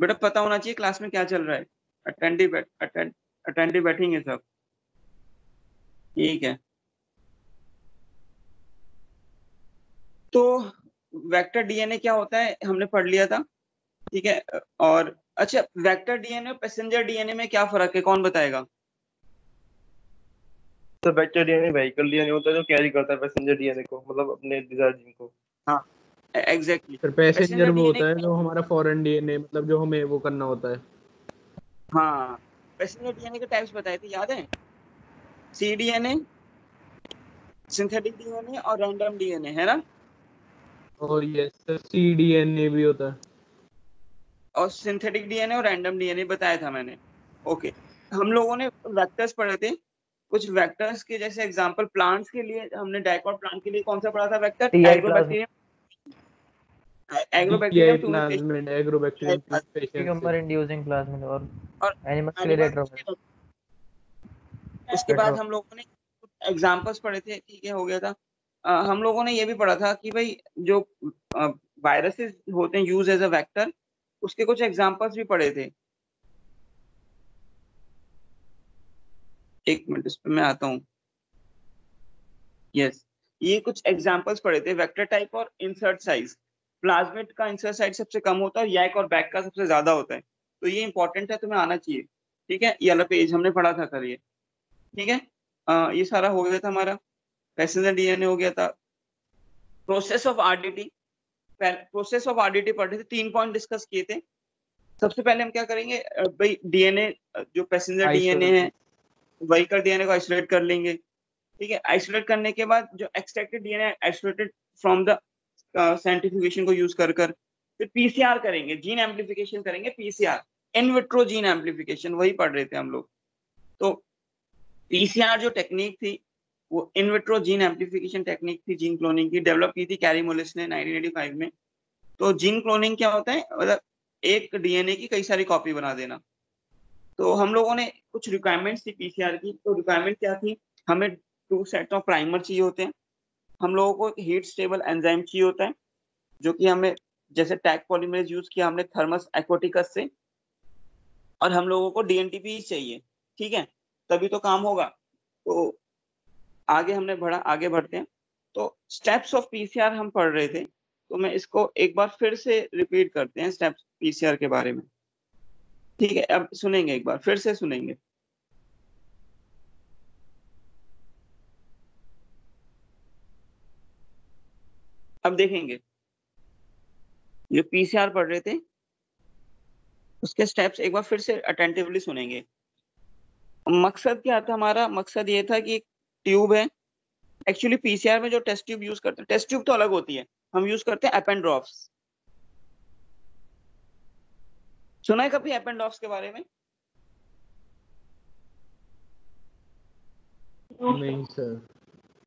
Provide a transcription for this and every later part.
बेटा पता होना चाहिए क्लास में क्या चल रहा है। अटेंटिव बैठेंगे सब, ठीक है। तो वेक्टर डीएनए क्या होता है हमने पढ़ लिया था, ठीक है। और अच्छा, वेक्टर डीएनए और पैसेंजर डीएनए में क्या फर्क है, कौन बताएगा? तो वेक्टर डीएनए व्हीकल डीएनए होता है जो कैरी करता है पैसेंजर डीएनए को, मतलब अपने डिजायर जीन को। हाँ एग्जैक्टली। फिर पैसेंजर पैसेंजर वो डीएनए, होता है जो हमारा फॉरेन डीएनए, मतलब जो हमें वो करना होता है। हाँ पैसेंजर डीएनए के टाइप्स बताए थे, याद है? सी डीएनए, सिंथेटिक डीएनए और रैंडम डीएनए, है ना? और ये cDNA भी होता है। और सिंथेटिक डीएनए और रैंडम डीएनए बताया था मैंने। ओके, हम लोगों ने वेक्टर्स पढ़े थे। कुछ वेक्टर्स के जैसे एग्जांपल, प्लांट्स के लिए हमने डाइकोट प्लांट के लिए कौन सा पढ़ा था vector? Ti Agrobacterium, DI Agrobacterium two plasmid, Agrobacterium tumour inducing plasmid और और एनिमल्स के लिए एनिमल। रेट्रोवायरस। उसके बाद हम लोगों ने एग्जांपल्स पढ़े थे, ठीक है, हो गया था। हम लोगों ने ये भी पढ़ा था कि भाई जो वायरसेस होते हैं यूज एज अ वेक्टर, उसके कुछ एग्जांपल्स भी पढ़े थे। एक मिनट, इस पे मैं आता हूँ। यस, ये कुछ एग्जांपल्स पढ़े थे, वेक्टर टाइप और इंसर्ट साइज। प्लाज्मिड का इंसर्ट साइज सबसे कम होता है, यैक और बैक का सबसे ज्यादा होता है। तो ये इंपॉर्टेंट है, तुम्हें आना चाहिए, ठीक है। ये वाला पेज हमने पढ़ा था कल, ये ठीक है। ये सारा हो गया था हमारा। पैसेंजर डीएनए हो गया था। Process of RDT, process of RDT पढ़े थे, 3 पॉइंट डिस्कस किए थे। सबसे पहले हम क्या करेंगे, भाई डीएनए, जो पैसेंजर डीएनए है, व्हीकल डीएनए को आइसोलेट कर लेंगे, ठीक है। आइसोलेट करने के बाद जो extracted DNA isolated from the centrifugation को यूज कर फिर पीसीआर करेंगे, जीन एम्प्लीफिकेशन करेंगे, PCR, in vitro gene amplification, वही पढ़ रहे थे हम लोग। तो पीसीआर जो टेक्निक थी वो in vitro gene amplification technique थी, जीन क्लोनिंग की, डेवलप की थी कैरी मोलिस ने 1985 में। तो जीन क्लोनिंग क्या होता है, मतलब एक डीएनए की कई सारी कॉपी बना देना। तो हम लोगों ने कुछ रिक्वायरमेंट्स थी पीसीआर की। तो रिक्वायरमेंट क्या थी, हमें 2 सेट ऑफ प्राइमर चाहिए होते हैं, हम लोगों को हीट स्टेबल एंजाइम चाहिए होता है, जो कि हमें, जैसे टैग पॉलीमरेज यूज किया हमने थर्मस एक्वाटिकस से, और हम लोगों को डीएनटीपी चाहिए, ठीक है, तभी तो काम होगा। तो आगे हमने बढ़ा, आगे बढ़ते हैं। तो स्टेप्स ऑफ पीसीआर हम पढ़ रहे थे, तो मैं इसको एक बार फिर से रिपीट करते हैं स्टेप्स पीसीआर के बारे में, ठीक है। अब सुनेंगे, एक बार फिर से सुनेंगे। अब देखेंगे, जो पीसीआर पढ़ रहे थे उसके स्टेप्स एक बार फिर से अटेंटिवली सुनेंगे। मकसद क्या था हमारा, मकसद ये था कि एक ट्यूब है। एक्चुअली पीसीआर में जो टेस्ट ट्यूब यूज करते हैं, टेस्ट ट्यूब तो अलग होती है, हम यूज करते हैं एपेंड्रॉफ्स। सुना है कभी एपेंड्रॉफ्स के बारे में? नहीं सर,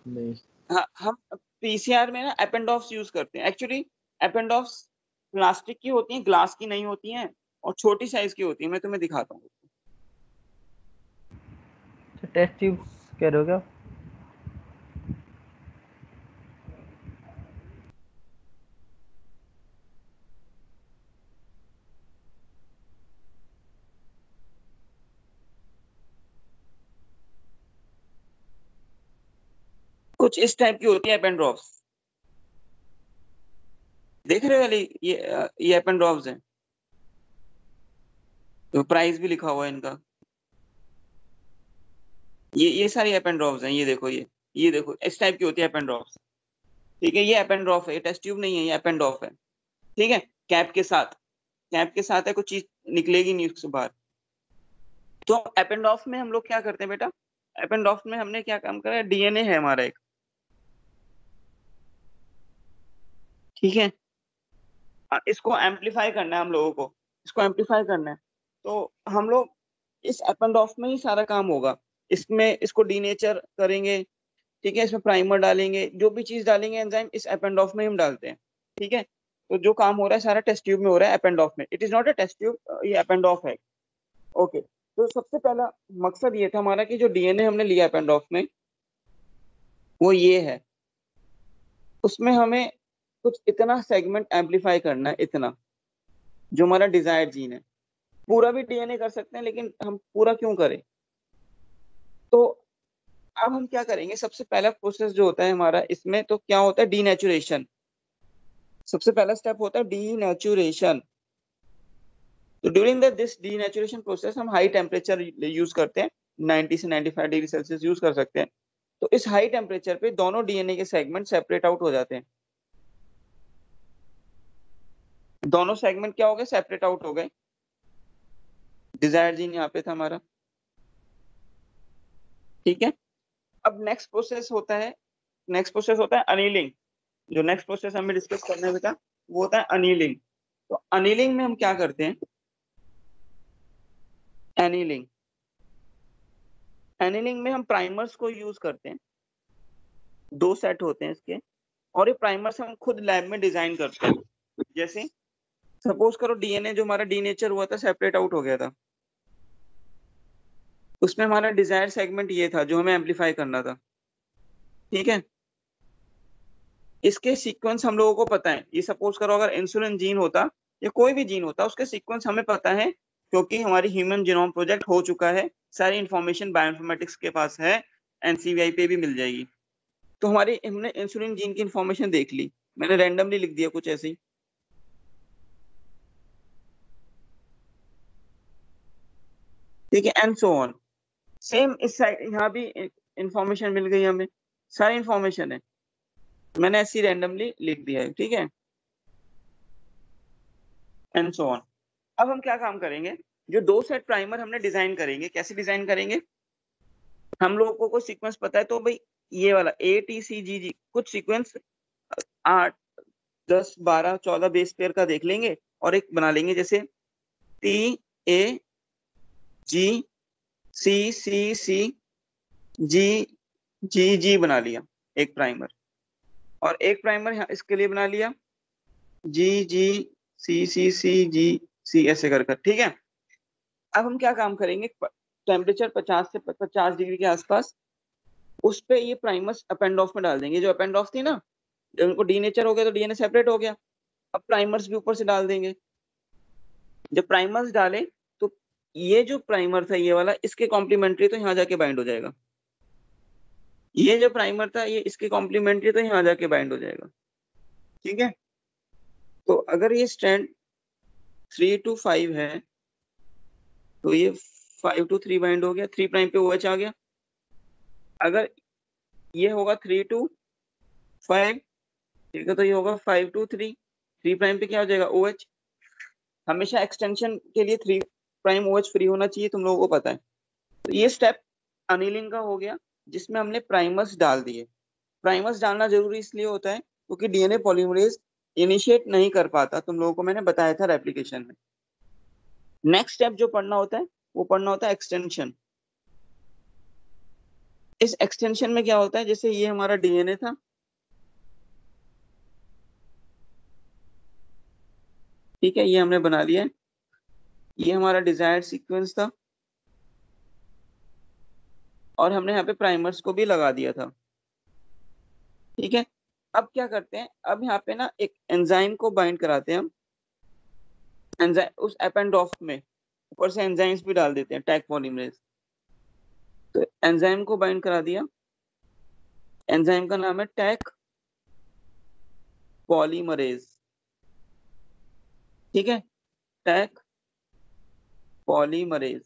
नहीं। हाँ, हम पीसीआर में ना एपेंडॉफ्स यूज करते हैं। एक्चुअली एपेंडॉफ्स प्लास्टिक की होती हैं, ग्लास की नहीं होती हैं, और छोटी साइज की होती है। मैं तुम्हें दिखाता हूँ। टेस्ट ट्यूब्स कह रहे हो क्या? कुछ इस टाइप की होती है एपेंड्रॉफ्स, देख रहे हो वाली, ये एपेंड्रॉफ्स हैं। तो प्राइस भी लिखा हुआ है इनका। ये सारी एपेंड्रॉफ्स हैं, ये देखो, ये देखो, इस टाइप की होती है एपेंड्रॉफ्स, ठीक है। ये एपेंड्रॉफ है, ये टेस्ट ट्यूब नहीं है, ये एपेंड्रॉफ है, ठीक है। कैप के साथ, कैप के साथ है, कुछ चीज निकलेगी नहीं उसके बाहर। तो एपेंडॉफ में हम लोग क्या करते हैं बेटा, एपेंडॉफ में हमने क्या काम करा है, डीएनए है हमारा एक, ठीक है। इसको एम्पलीफाई करना है हम लोगों को, इसको एम्पलीफाई करना है। तो हम लोग इस एपेंडॉफ में ही सारा काम होगा। इसमें इसको डीनेचर करेंगे, ठीक है, इसमें प्राइमर डालेंगे, जो भी चीज डालेंगे एंजाइम इस एपेंडॉफ में ही हम डालते हैं, ठीक है। तो जो काम हो रहा है सारा टेस्ट ट्यूब में हो रहा है, एपेंडॉफ में। It is not a test tube, ये एपेंडॉफ है। ओके, तो सबसे पहला मकसद ये था हमारा कि जो डीएनए हमने लिया एपेंडॉफ में, वो ये है। उसमें हमें कुछ इतना सेगमेंट एम्पलीफाई करना है, इतना, जो हमारा डिजायर्ड जीन है। पूरा भी डीएनए कर सकते हैं, लेकिन हम पूरा क्यों करें? तो अब हम क्या करेंगे, सबसे पहला प्रोसेस जो होता है हमारा इसमें, तो क्या होता है, डीनेचुरेशन। सबसे पहला स्टेप होता है डीनेचुरेशन। तो ड्यूरिंग दिस डीनेचुरेशन प्रोसेस हम हाई टेम्परेचर यूज करते हैं, 90 से 95 डिग्री सेल्सियस यूज कर सकते हैं। तो इस हाई टेम्परेचर पे दोनों डीएनए के सेगमेंट सेपरेट आउट हो जाते हैं। दोनों सेगमेंट क्या हो गए, सेपरेट आउट हो गए। डिजायर जीन यहाँ पे था हमारा, ठीक है। अब नेक्स्ट प्रोसेस होता है अनीलिंग। जो नेक्स्ट प्रोसेस हमें डिस्कस करना है बेटा, वो होता है अनीलिंग। तो अनीलिंग में हम क्या करते हैं, एनीलिंग। एनीलिंग में हम प्राइमर्स को यूज करते हैं, 2 सेट होते हैं इसके, और ये प्राइमर्स हम खुद लैब में डिजाइन करते हैं। जैसे सपोज करो डीएनए जो हमारा डीनेचर हुआ था, सेपरेट आउट हो गया था, उसमें हमारा डिजायर सेगमेंट ये था जो हमें एम्पलीफाई करना था, ठीक है। इसके सीक्वेंस हम लोगों को पता है। ये सपोज करो अगर इंसुलिन जीन होता या कोई भी जीन होता, उसके सीक्वेंस हमें पता है, क्योंकि हमारी ह्यूमन जीनोम प्रोजेक्ट हो चुका है। सारी इंफॉर्मेशन बायोइन्फॉर्मेटिक्स के पास है, एनसीवीआई पे भी मिल जाएगी। तो हमने इंसुलिन जीन की इंफॉर्मेशन देख ली, मैंने रैंडमली लिख दिया कुछ ऐसे ही, ठीक है, एंड सो ऑन। सेम इस साइड यहाँ भी इंफॉर्मेशन मिल गई हमें, सारी इंफॉर्मेशन है, मैंने ऐसी रैंडमली लिख दिया है, ठीक है, एंड सो ऑन। अब हम क्या काम करेंगे, जो 2 सेट प्राइमर हमने डिजाइन करेंगे, कैसे डिजाइन करेंगे, हम लोगों को सीक्वेंस पता है, तो भाई ये वाला ATCGG कुछ सीक्वेंस 8 10 12 14 बेस पेयर का देख लेंगे, और एक बना लेंगे जैसे TAGCCCGGG बना लिया एक प्राइमर, और एक प्राइमर यहाँ इसके लिए बना लिया GGCCCGC ऐसे कर कर, ठीक है। अब हम क्या काम करेंगे, टेम्परेचर 50 से 50 डिग्री के आसपास, उस पे ये प्राइमर्स अपेंड ऑफ में डाल देंगे। जो अपेंड ऑफ थी ना, जब उनको डीनेचर हो गया तो डीएनए सेपरेट हो गया, अब प्राइमर्स भी ऊपर से डाल देंगे। जब प्राइमर्स डाले तो ये जो प्राइमर था ये वाला, इसके कॉम्प्लीमेंट्री तो यहाँ जाके बाइंड हो जाएगा। ये जो प्राइमर था ये इसके कॉम्प्लीमेंट्री तो यहाँ जाके बाइंड हो जाएगा, ठीक है। तो अगर ये स्ट्रैंड 3 to 5 है, तो ये 5 to 3 बाइंड हो गया, 3 प्राइम पे OH आ गया। अगर ये होगा 3 to 5, ठीक है, तो ये होगा 5 to 3, 3 प्राइम पे क्या हो जाएगा, OH। हमेशा एक्सटेंशन के लिए 3 प्राइम OH फ्री होना चाहिए, तुम लोगों को पता है। तो ये स्टेप अनिलिंग का हो गया, जिसमें हमने प्राइमर्स डाल दिए। प्राइमर्स डालना जरूरी इसलिए होता है क्योंकि डीएनए पॉलीमरेज इनिशिएट नहीं कर पाता, तुम लोगों को मैंने बताया था रेप्लिकेशन में। नेक्स्ट स्टेप जो पढ़ना होता है वो पढ़ना होता है एक्सटेंशन। इस एक्सटेंशन में क्या होता है, जैसे ये हमारा डीएनए था, ठीक है, ये हमने बना लिया है, ये हमारा डिजायर्ड सीक्वेंस था, और हमने यहाँ पे प्राइमर्स को भी लगा दिया था, ठीक है। अब क्या करते हैं, अब यहाँ पे ना एक एंजाइम को बाइंड कराते हैं हम, एंजाइम उस एपेंड ऑफ में ऊपर से एंजाइम्स भी डाल देते हैं, टैग पॉलीमरेज। तो एंजाइम को बाइंड करा दिया, एंजाइम का नाम है टैग पॉलीमरेज, ठीक है, टैग पॉलीमरेज।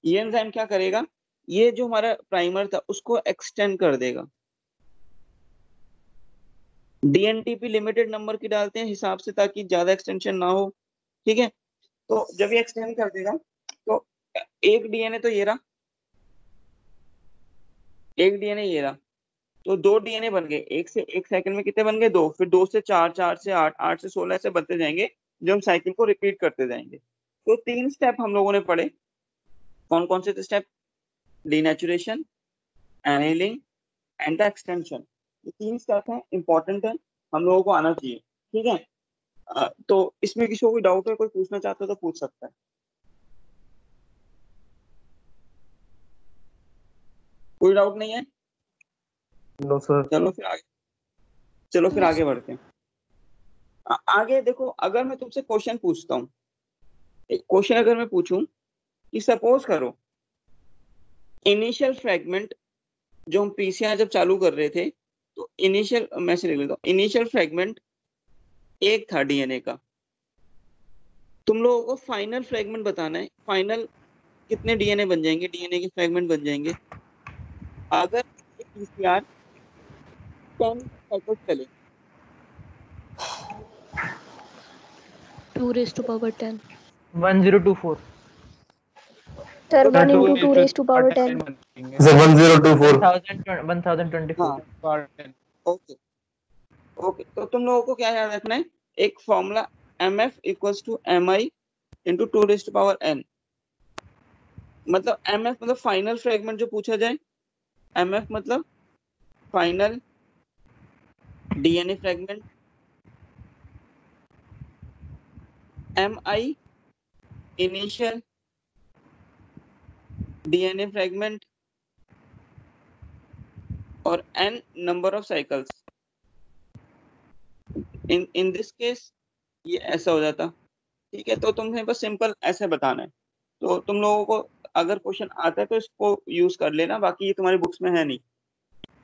ये एंजाइम क्या करेगा, ये जो हमारा प्राइमर था उसको एक्सटेंड कर देगा। डीएनटीपी लिमिटेड नंबर की डालते हैं हिसाब से, ताकि ज्यादा एक्सटेंशन ना हो, ठीक है। तो जब ये एक्सटेंड कर देगा, तो एक डीएनए तो ये रहा, एक डीएनए ये रहा, तो 2 डीएनए बन गए। एक सेकंड में कितने बन गए, 2, फिर 2 से 4, 4 से 8, 8 से 16 ऐसे बनते जाएंगे, जो हम साइकिल को रिपीट करते जाएंगे। तो 3 स्टेप हम लोगों ने पढ़े। कौन कौन से थे step, denaturation, annealing and the extension. ये 3 स्टेप हैं, इंपॉर्टेंट है, हम लोगों को आना चाहिए, ठीक है। तो इसमें किसी को कोई डाउट है, कोई पूछना चाहता है तो पूछ सकता है। कोई डाउट नहीं है, नो सर। चलो फिर आगे बढ़ते हैं। आगे देखो, अगर मैं तुमसे क्वेश्चन पूछता हूँ, एक क्वेश्चन अगर मैं पूछूं कि सपोज करो इनिशियल फ्रेगमेंट जो हम पीसीआर जब चालू कर रहे थे, तो इनिशियल, मैं से लिख लेता हूँ, इनिशियल फ्रेगमेंट एक था डीएनए का, तुम लोगों को फाइनल फ्रेगमेंट बताना है, फाइनल कितने डीएनए बन जाएंगे, डीएनए के फ्रेगमेंट बन जाएंगे अगर पीसीआर 10 साइकिल चले। 2 raised to power 10. 1024 Sir, तो 1 2 into 2 is raised to power 10. बनेंगे। 1024 1024 हाँ ओके ओके, तो तुम लोगों को क्या याद रखना है, एक formula mf equals to mi into 2 raise to power n, मतलब mf मतलब फाइनल फ्रेगमेंट जो पूछा जाए, mf मतलब final DNA fragment, mi initial DNA fragment और n number of cycles. In this case ये ऐसा हो जाता, ठीक है। तो तुम्हें बस सिंपल ऐसे बताना है, तो तुम लोगों को अगर क्वेश्चन आता है तो इसको यूज कर लेना, बाकी ये तुम्हारी बुक्स में है नहीं,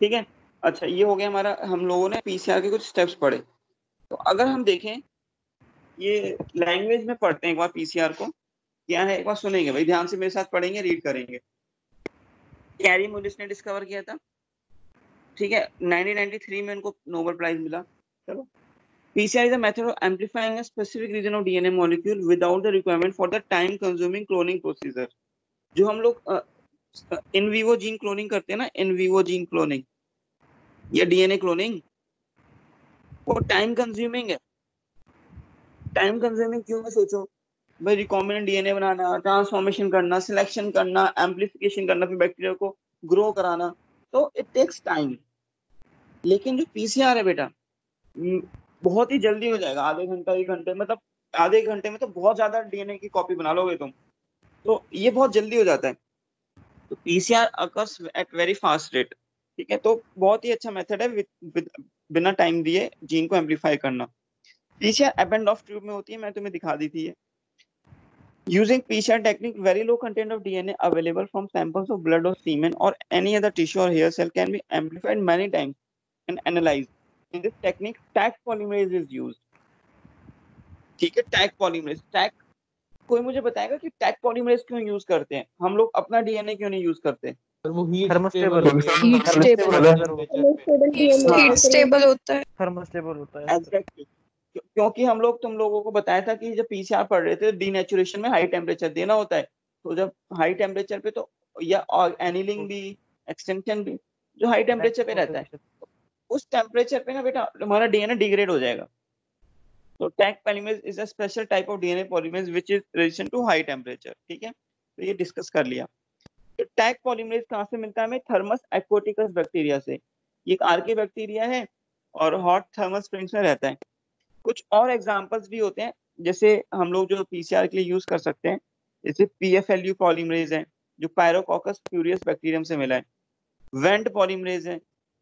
ठीक है। अच्छा, ये हो गया हमारा, हम लोगों ने पीसीआर के कुछ स्टेप्स पढ़े। तो अगर हम देखें, ये लैंग्वेज में पढ़ते हैं एक बार पीसीआर को, क्या है एक बार सुनेंगे भाई, ध्यान से मेरे साथ पढ़ेंगे, रीड करेंगे। कैरी मुलिस ने डिस्कवर किया था, ठीक है, 1993 में उनको नोबेल प्राइज मिला। चलो, PCR is a method of amplifying a specific region of DNA molecule without the requirement for the time-consuming cloning procedure। जो हम लोग इन विवो जीन क्लोनिंग करते हैं ना, इन विवो जीन क्लोनिंग या डीएनए क्लोनिंग, वो टाइम कंज्यूमिंग है। Time consuming क्यों है, सोचो भाई, रिकॉम्बिनेंट डीएनए बनाना, ट्रांसफॉर्मेशन करना, सिलेक्शन करना, एम्प्लीफिकेशन करना, फिर बैक्टीरिया को ग्रो कराना, तो इट टेक्स टाइम। लेकिन जो पीसीआर है बेटा, बहुत ही जल्दी हो जाएगा, आधे घंटा 1 घंटे, मतलब आधे 1 घंटे में तो बहुत ज्यादा डीएनए की कॉपी बना लोगे तुम, तो ये बहुत जल्दी हो जाता है। तो PCR occurs at very fast rate, ठीक है। तो बहुत ही अच्छा मेथड है बिना टाइम दिए जीन को एम्पलीफाई करना। पीसीआर एपेंड ऑफ ट्यूब में होती है, मैं तुम्हें दिखा दी थी ये। Using PCR technique, very low content of DNA available from samples of blood or semen or any other tissue or hair cell can be amplified many times and analyzed. In this technique, Taq polymerase is used. ठीक है, tag polymerase. Tag, कोई मुझे बताएगा कि tag polymerase क्यों use करते हैं, हम लोग अपना डीएनए क्यों नहीं यूज करते? वो heat thermostable Heat stable. Unstable DNA. हाँ, हीट स्टेबल होता है। थर्मोस्टेबल होता है। एग्जैक्टली, क्योंकि हम लोग, तुम लोगों को बताया था कि जब पीसीआर पढ़ रहे थे, डीनेचुरेशन में हाई टेम्परेचर देना होता है, तो जब हाई टेम्परेचर पे, तो या एनिलिंग भी, एक्सटेंशन भी जो हाई टेम्परेचर पे रहता है, उस टेम्परेचर पे ना बेटा हमारा डीएनए डिग्रेड हो जाएगा। तो Taq polymerase is a special type of DNA polymerase which is resistant to high temperature, ठीक है। तो ये डिस्कस कर लिया। तो टैग पॉलीमरेज कहाँ से मिलता है हमें? थर्मस एक्वाटिकस बैक्टीरिया से। ये एक आर्के बैक्टीरिया है और हॉट थर्मल स्प्रिंग्स में रहता है। कुछ और एग्जांपल्स भी होते हैं, जैसे हम लोग जो पीसीआर के लिए यूज कर सकते हैं, जैसे पीएफएलयू पॉलीमरेज है जो पायरोकॉकस फ्यूरियस बैक्टीरियम से मिला है, वेंट पॉलीमरेज है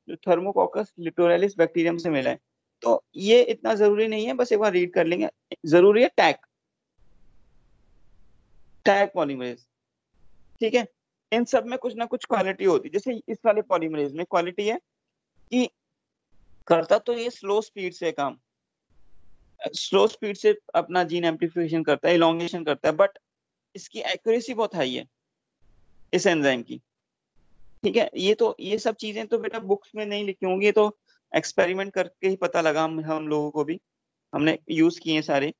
जो थर्मोकॉकस लिटोरलिस बैक्टीरियम से मिला है। तो ये इतना जरूरी नहीं है, बस एक बार रीड कर लेंगे। जरूरी है टैग, टैग पॉलीमरेज, ठीक है। इन सब में कुछ ना कुछ क्वालिटी होती है, जैसे इस वाले पॉलीमरेज में क्वालिटी है कि करता तो ये स्लो स्पीड से काम, स्लो स्पीड से अपना जीन एम्प्लीफिकेशन करता है, इलोंगेशन करता है, बट इसकी एक्यूरेसी बहुत हाई है इस एंजाइम की, ठीक है। ये सब चीजें तो बेटा बुक्स में नहीं लिखी होंगी, ये तो एक्सपेरिमेंट करके ही पता लगा हम लोगों को भी, हमने यूज किए सारे।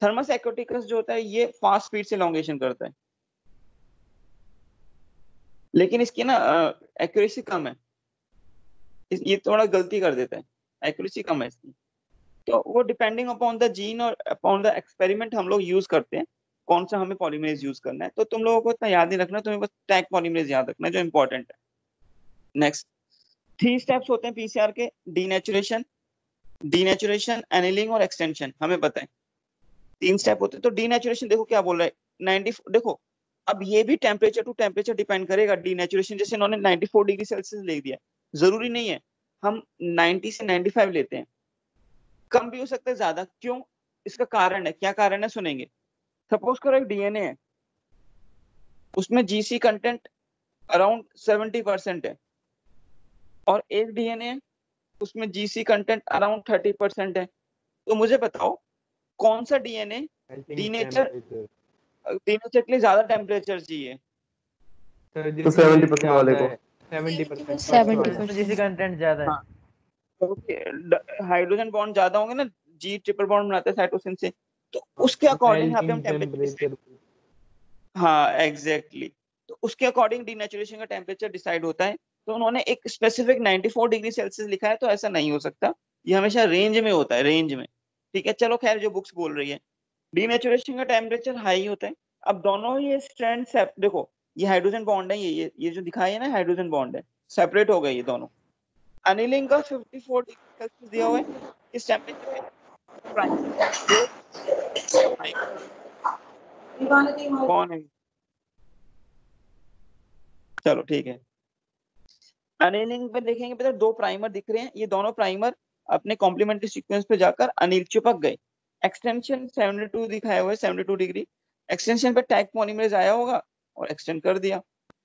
थर्मस एक्वाटिकस जो होता है ये फास्ट स्पीड से इलोंगेशन करता है, लेकिन इसकी ना एक्यूरेसी कम है, ये थोड़ा गलती कर देता है, एक्यूरेसी कम है इसकी। तो वो डिपेंडिंग अपॉन द जीन और अपॉन द एक्सपेरिमेंट हम लोग यूज करते हैं, कौन सा हमें पॉलीमरेज यूज करना है। तो तुम लोगों को इतना याद नहीं रखना, तुम्हें बस टैग पॉलीमरेज याद रखना है जो इंपॉर्टेंट है। नेक्स्ट 3 स्टेप्स होते हैं पीसीआर के, डीनेचुरेशन, एनिलिंग और एक्सटेंशन, हमें पता है 3 स्टेप होते हैं। तो डीनेचुरेशन देखो क्या बोल रहा है, 90, देखो अब ये भी टेम्परेचर टू टेम्परेचर डिपेंड करेगा। डीनेचुरेशन जैसे इन्होंने 94 डिग्री सेल्सियस ले दिया, जरूरी नहीं है हम 90 से 95 लेते हैं, कम भी हो सकता है, ज्यादा। क्यों? इसका कारण है, क्या कारण है सुनेंगे। सपोज करो एक डीएनए है, उसमें जीसी कंटेंट अराउंड 70% है, और एक डीएनए है उसमें जीसी कंटेंट अराउंड 30% है। तो मुझे बताओ कौन सा डीएनए डीनेचर डीनेचर के लिए ज्यादा टेम्परेचर चाहिए। तो 70% वाले को। 70% 70%। जीसी कंटेंट ज्यादा है। हाँ, क्योंकि हाइड्रोजन बॉन्ड ज्यादा होंगे ना, जी ट्रिपल बॉन्ड बनाते हैं साइटोसिन से, तो उसके अकॉर्डिंग यहाँ पे हम टेम्परेचर, हाँ एग्जैक्टली, तो उसके अकॉर्डिंग डीनेचुरेशन का टेम्परेचर डिसाइड होता है। तो उन्होंने एक स्पेसिफिक 94 डिग्री सेल्सियस लिखा है, तो ऐसा नहीं हो सकता, ये हमेशा रेंज में होता है, रेंज में। ठीक है, चलो खैर, जो बुक्स बोल रही है डीनेचुरेशन का टेम्परेचर हाई होता है। अब दोनों ये स्ट्रैंड देखो, ये हाइड्रोजन बॉन्ड है, ये जो दिखाई है ना हाइड्रोजन बॉन्ड है, सेपरेट हो गए ये दोनों। अनिलिंग का 54 डिग्री सेल्सियस दिया हुआ है, इस टेम्परेचर पे प्राइमरी कौन है, चलो ठीक है। अनिलिंग पे देखेंगे बेटा, दो प्राइमर दिख रहे हैं, ये दोनों प्राइमर अपने कॉम्प्लीमेंट्री सीक्वेंस पे जाकर अनिल चिपक गए। एक्सटेंशन 72 दिखाया हुआ है, 72 डिग्री एक्सटेंशन पे टैग पॉलीमरेज आया होगा और एक्सटेंड कर दिया।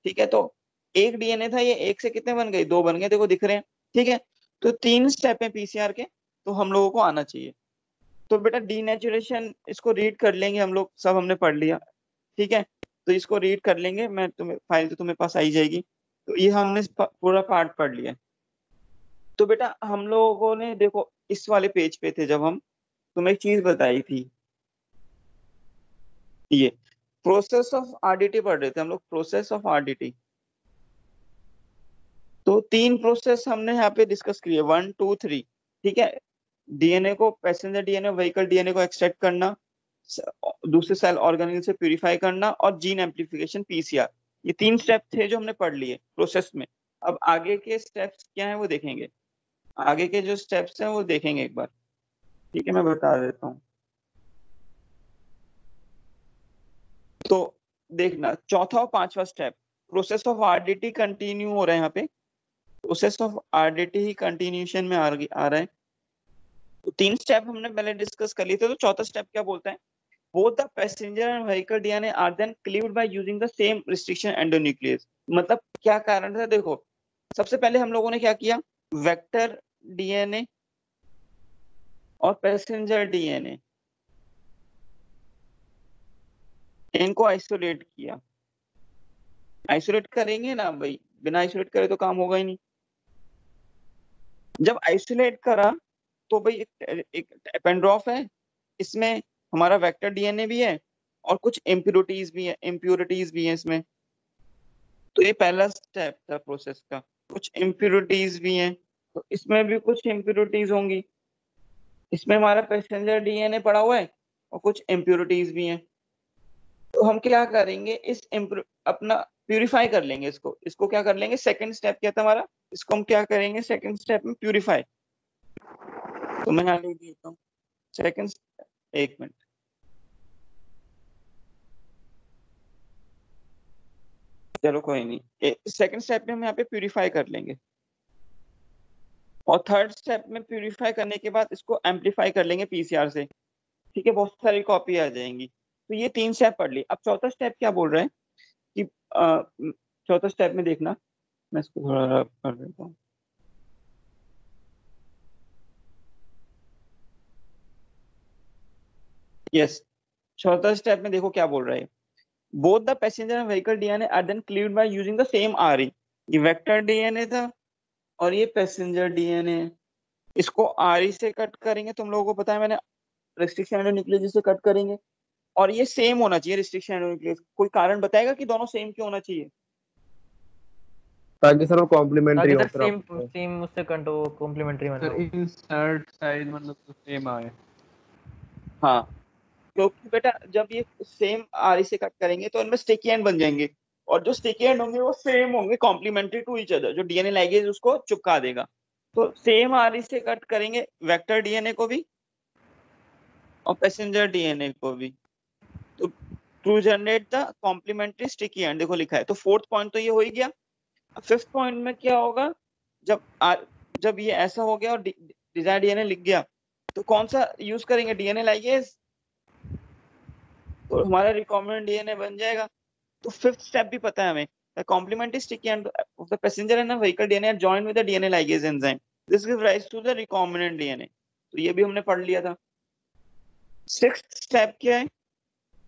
ठीक है, तो एक डीएनए था, ये एक से कितने बन गए, दो बन गए, देखो दिख रहे हैं। ठीक है, तो 3 स्टेप है पीसीआर के, तो हम लोगों को आना चाहिए। तो बेटा डीनेचुरेशन इसको रीड कर लेंगे हम लोग, सब हमने पढ़ लिया। ठीक है, तो इसको रीड कर लेंगे, मैं तुम्हें फाइल तो तुम्हें पास आई जाएगी। तो ये हमने पूरा पार्ट पढ़ लिया। तो बेटा हम लोगों ने देखो इस वाले पेज पे थे जब हम, तुम्हें एक चीज बताई थी, ये प्रोसेस ऑफ आरडीटी पढ़ रहे थे हम लोग, प्रोसेस ऑफ आरडीटी। तो 3 प्रोसेस हमने यहाँ पे डिस्कस किए, 1 2 3। ठीक है, डीएनए को, पैसेंजर डीएनए व्हीकल डीएनए को एक्सट्रैक्ट करना, दूसरे सेल ऑर्गेनेल से प्यूरिफाई करना, और जीन एम्प्लीफिकेशन पीसीआर। ये 3 स्टेप थे जो हमने पढ़ लिए प्रोसेस में। अब आगे के स्टेप्स क्या है वो देखेंगे, आगे के जो स्टेप्स हैं वो देखेंगे एक बार। ठीक है, मैं बता देता हूँ। तो देखना, चौथा और पांचवा step process of RDT continue हो रहा है यहाँ पे, process of RDT he continuation में आ रहा है। तो 3 स्टेप हमने पहले डिस्कस कर लिए थे। तो चौथा स्टेप क्या बोलता है, both the passenger and vehicle DNA are then cleaved by using the same restriction endonuclease। मतलब क्या कारण था, देखो सबसे पहले हम लोगों ने क्या किया, वेक्टर डीएनए और पैसेंजर डीएनए इनको आइसोलेट किया। आइसोलेट करेंगे ना भाई, बिना आइसोलेट करे तो काम होगा ही नहीं। जब आइसोलेट करा तो भाई एक एपेंड्रॉफ है, इसमें हमारा वेक्टर डीएनए भी है और कुछ इम्प्योरिटीज भी है इसमें। तो ये पहला स्टेप था प्रोसेस का, कुछ इम्प्योरिटीज भी हैं, तो इसमें भी कुछ इम्प्योरिटीज होंगी। इसमें हमारा पैसेंजर डीएनए पड़ा हुआ है और कुछ इम्प्योरिटीज भी हैं। तो हम क्या करेंगे, अपना प्यूरिफाई कर लेंगे इसको क्या कर लेंगे, सेकंड स्टेप क्या था हमारा, इसको हम क्या करेंगे सेकंड स्टेप में प्यूरिफाई। तो मैं यहाँ लिख देता हूँ सेकंड, एक मिनट, चलो कोई नहीं, सेकंड स्टेप में हम यहाँ पे प्यूरिफाई कर लेंगे, और थर्ड स्टेप में प्यूरिफाई करने के बाद इसको एम्पलीफाई कर लेंगे पीसीआर से। ठीक है, बहुत सारी कॉपी आ जाएंगी। तो ये 3 स्टेप पढ़ ली। अब चौथा स्टेप क्या बोल रहे हैं कि चौथा स्टेप में देखना, मैं इसको थोड़ा कर देता हूँ। यस, चौथा स्टेप में देखो क्या बोल रहा है, both the passenger and vehicle DNA are then cleaved by using the same RE. ये वेक्टर डीएनए था और ये पैसेंजर डीएनए है, इसको आरई से कट करेंगे, तुम लोगों को पता है, मैंने रिस्ट्रिक्शन एंडोन्यूक्लियोज से कट करेंगे, और ये सेम होना चाहिए रिस्ट्रिक्शन एंडोन्यूक्लियोज। कोई कारण बताएगा कि दोनों सेम क्यों होना चाहिए, ताकि सर वो कॉम्प्लीमेंट्री ताकि हो सर सेम उससे कॉम्प्लीमेंट्री बना सर इंसर्ट साइज मतलब तो सेम आए। हाँ, क्योंकि बेटा जब ये सेम आरई से कट करेंगे तो इनमें स्टिकी एंड बन जाएंगे, और जो स्टिकी एंड होंगे वो सेम होंगे, कॉम्प्लीमेंट्री टू ईच अदर, जो डीएनए लाइगेज उसको चिपका देगा। तो सेम आरई से कट करेंगे वेक्टर डीएनए को भी और पैसेंजर डीएनए को भी, तो to generate the complementary sticky end, देखो लिखा है। तो फोर्थ पॉइंट तो ये हो ही गया। फिफ्थ पॉइंट में क्या होगा, जब जब ये ऐसा हो गया और डिजायर डीएनए लिख गया, तो कौन सा यूज करेंगे, डीएनए लाइगेज, तो हमारा रिकॉम्बिनेंट डीएनए बन जाएगा। तो फिफ्थ स्टेप भी पता है हमें, the complementary sticky end of the passenger and vehicle DNA are joined with the DNA ligase enzyme, this gives rise to the recombinant DNA. तो ये भी हमने पढ़ लिया था। सिक्स्थ स्टेप क्या है,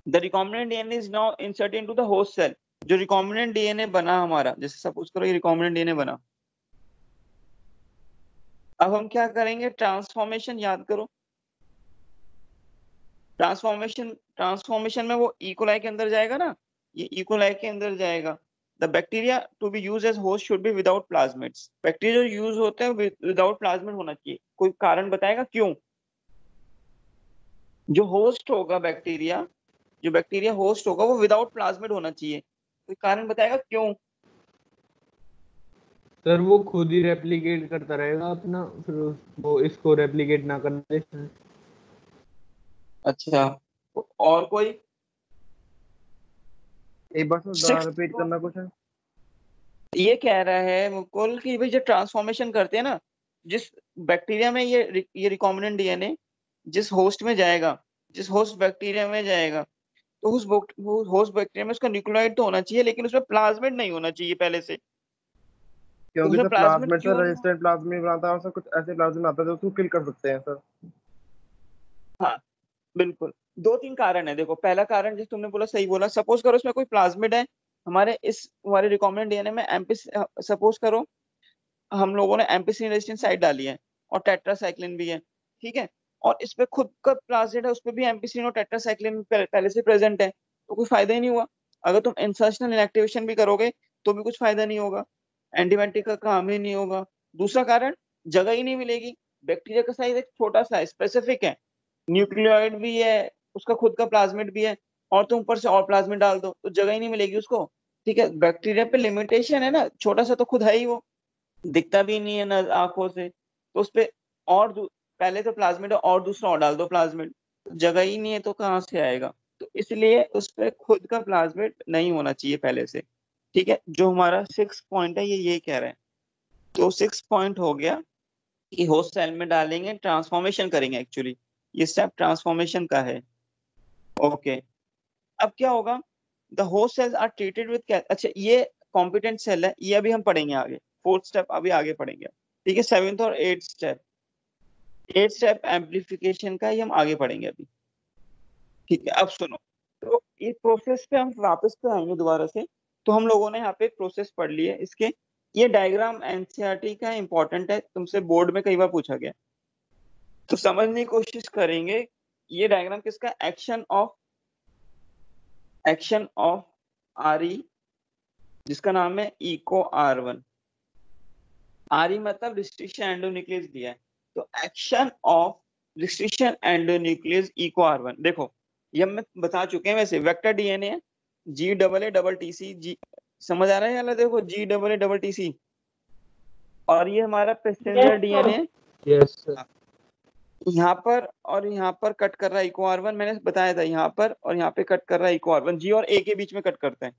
the recombinant DNA is now inserted into the host cell. जो रिकॉम्बिनेंट डीएनए बना हमारा, जैसे सपोज करो ये रिकॉम्बिनेंट डीएनए बना, अब हम क्या करेंगे, ट्रांसफॉर्मेशन याद करो। ट्रांसफॉर्मेशन में वो इकोलाई के अंदर जाएगा ना, ये इकोलाई के अंदर जाएगा। The bacteria to be use as host should be without plasmids. Bacteria जो यूज होते हैं विदाउट प्लाज्मिड होना चाहिए। कोई कारण बताएगा क्यों? जो होस्ट होगा बैक्टीरिया, जो बैक्टीरिया होस्ट होगा वो विदाउट प्लाज्मिड होना चाहिए। कोई कारण बताएगा क्यों? सर वो खुद ही रेप्लिकेट करता रहेगा अपना, फिर वो इसको रेप्लिकेट ना करने दें। अच्छा, और कोई? एक बार दोबारा रिपीट करना क्वेश्चन। ये कह रहा है मुकुल कि भाई जो ट्रांसफॉर्मेशन करते हैं ना, जिस बैक्टीरिया में ये रिकॉम्बिनेंट डीएनए जिस होस्ट में जाएगा, जिस होस्ट बैक्टीरिया में जाएगा, तो उस होस्ट बैक्टीरिया में उसका न्यूक्लियोटाइड तो होना चाहिए, लेकिन उसमें प्लाज्मिड नहीं होना चाहिए पहले से। क्योंकि उसमें सर प्लाज्मिड प्लाज्मिड क्यों सर नहीं? रेजिस्टेंट प्लाज्मिड बनाता है और सर कुछ ऐसे प्लाज्मिड आता है जो उसको किल कर सकते हैं सर। हाँ बिल्कुल, दो तीन कारण है। देखो पहला कारण जैसे तुमने बोला, सही बोला, सपोज करो इसमें कोई प्लाज्मिड है हमारे रिकॉम्बिनेंट डीएनए में एमपी, सपोज करो हम लोगों ने एम्पिसिन रेजिस्टेंट साइट डाली है और टेट्रासाइक्लिन भी है, ठीक है, और इस पे खुद का प्लाज्मिड है, उस पे भी एम्पिसिन और टेट्रासाइक्लिन पहले से प्रेजेंट है, तो कोई फायदा ही नहीं हुआ। अगर तुम इंसर्शनल इनएक्टिवेशन भी करोगे तो भी कुछ फायदा नहीं होगा, एंटीबायोटिक का काम ही नहीं होगा। दूसरा कारण, जगह ही नहीं मिलेगी। बैक्टीरिया का साइज एक छोटा सा है, स्पेसिफिक है, न्यूक्लियोइड भी है, उसका खुद का प्लाज्मिड भी है, और तुम ऊपर से और प्लाज्मिड डाल दो तो जगह ही नहीं मिलेगी उसको। ठीक है, बैक्टीरिया पे लिमिटेशन है ना, छोटा सा तो खुद है ही वो, दिखता भी नहीं है ना आंखों से, तो उस पे और पहले तो प्लाज्मिड और दूसरा और डाल दो प्लाज्मिड, जगह ही नहीं है तो कहाँ से आएगा। तो इसलिए उस पे खुद का प्लाज्मिड नहीं होना चाहिए पहले से। ठीक है, जो हमारा 6 पॉइंट है ये कह रहे हैं। तो 6 पॉइंट हो गया कि होस्ट सेल में डालेंगे, ट्रांसफॉर्मेशन करेंगे, एक्चुअली ये स्टेप ट्रांसफॉर्मेशन का है। ओके, अब क्या होगा, the host cells are treated with, अच्छा ये कॉम्पिटेंट सेल है, ये अभी हम पढ़ेंगे आगे, फोर्थ स्टेप अभी आगे पढ़ेंगे। ठीक है, 7th और 8th step, 8th step amplification का, ये हम आगे पढ़ेंगे अभी। ठीक है, अब सुनो, तो इस प्रोसेस पे हम वापस पे आएंगे दोबारा से। तो हम लोगों ने यहाँ पे प्रोसेस पढ़ ली है इसके, ये डायग्राम एनसीईआरटी का इंपॉर्टेंट है, तुमसे बोर्ड में कई बार पूछा गया, तो समझने की कोशिश करेंगे। ये डायग्राम किसका, एक्शन ऑफ आरई, जिसका नाम है इको R1। आरई मतलब रिस्ट्रिक्शन एंडोन्यूक्लियस दिया है, तो action of restriction endonuclease Eco R1। देखो ये हम बता चुके हैं वैसे, वेक्टर डीएनए है, GAATC जी, समझ आ रहा है? यार देखो GAATC, और ये हमारा पैसेंजर डीएनए यस सर। यहाँ पर और यहाँ पर कट कर रहा है इको R1, मैंने बताया था, यहाँ पर और यहाँ पे कट कर रहा है इको R1, जी और ए के बीच में कट करता है,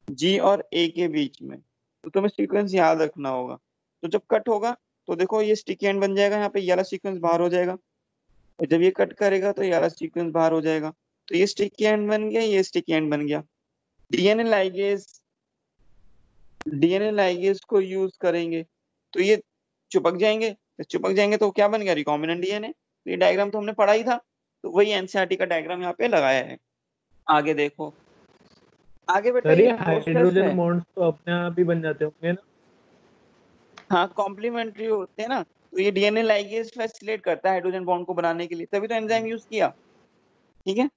जी और ए के बीच में, तो तुम्हें सीक्वेंस याद रखना होगा। तो जब कट होगा तो देखो ये स्टिकी एंड बन जाएगा, यहाँ पे ये वाला सीक्वेंस बाहर हो जाएगा, और जब ये कट करेगा तो ये वाला सीक्वेंस बाहर हो जाएगा, तो ये स्टिकी एंड बन गया, ये स्टिकी एंड बन गया। डीएनए लाइगेज को यूज करेंगे तो ये चिपक जाएंगे, तो चिपक जाएंगे तो क्या बन गया, रिकॉम्बिनेंट डीएनए। तो ये डायग्राम तो हमने पढ़ा ही था, तो वही एनसीईआरटी का डायग्राम यहाँ पे लगाया है। आगे देखो, आगे बेटा सर ये ये प्रोसेस हाइड्रोजन है। बॉन्ड्स तो अपने आप ही बन जाते होंगे ना? हाँ कॉम्प्लीमेंट्री होते हैं ना, तो ये डीएनए लाइगेज फैसिलिटेट करता है हाइड्रोजन बॉन्ड को बनाने के लिए, तभी तो एंजाइम यूज किया। ठीक है,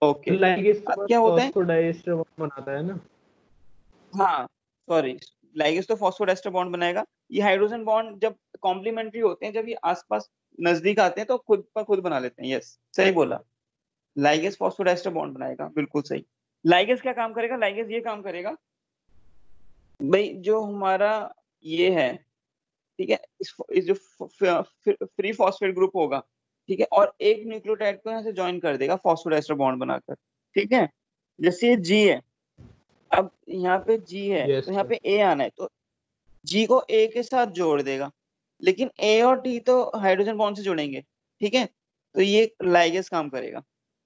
ओके। लाइगेज तो अब बस क्या होता है, फॉस्फोडाइएस्टर बनाता है ना? हाँ सॉरी, लाइगेज तो फॉस्फोडाइस्टर बॉन्ड बनाएगा। ये हाइड्रोजन बॉन्ड जब कॉम्प्लीमेंट्री होते हैं, जब ये आसपास नजदीक आते हैं तो खुद पर खुद बना लेते हैं। यस सही बोला, लाइगेज फॉस्फोडाइस्टर बॉन्ड बनाएगा, बिल्कुल सही। लाइगेज क्या काम करेगा, लाइगेज ये काम करेगा भाई, जो हमारा ये है, ठीक है, इस जो फ्री फॉस्फेट ग्रुप होगा, ठीक है, और एक न्यूक्लियोटाइड को यहाँ से ज्वाइन कर देगा फॉस्फोडाइस्टर बॉन्ड बनाकर। ठीक है, जैसे ये जी है, अब यहाँ पे जी है यस तो यहाँ सर। पे ए आना है, तो जी को ए के साथ जोड़ देगा, लेकिन ए और टी तो हाइड्रोजन बॉन्ड से जुड़ेंगे, ठीक है, तो ये लाइगेज काम करेगा।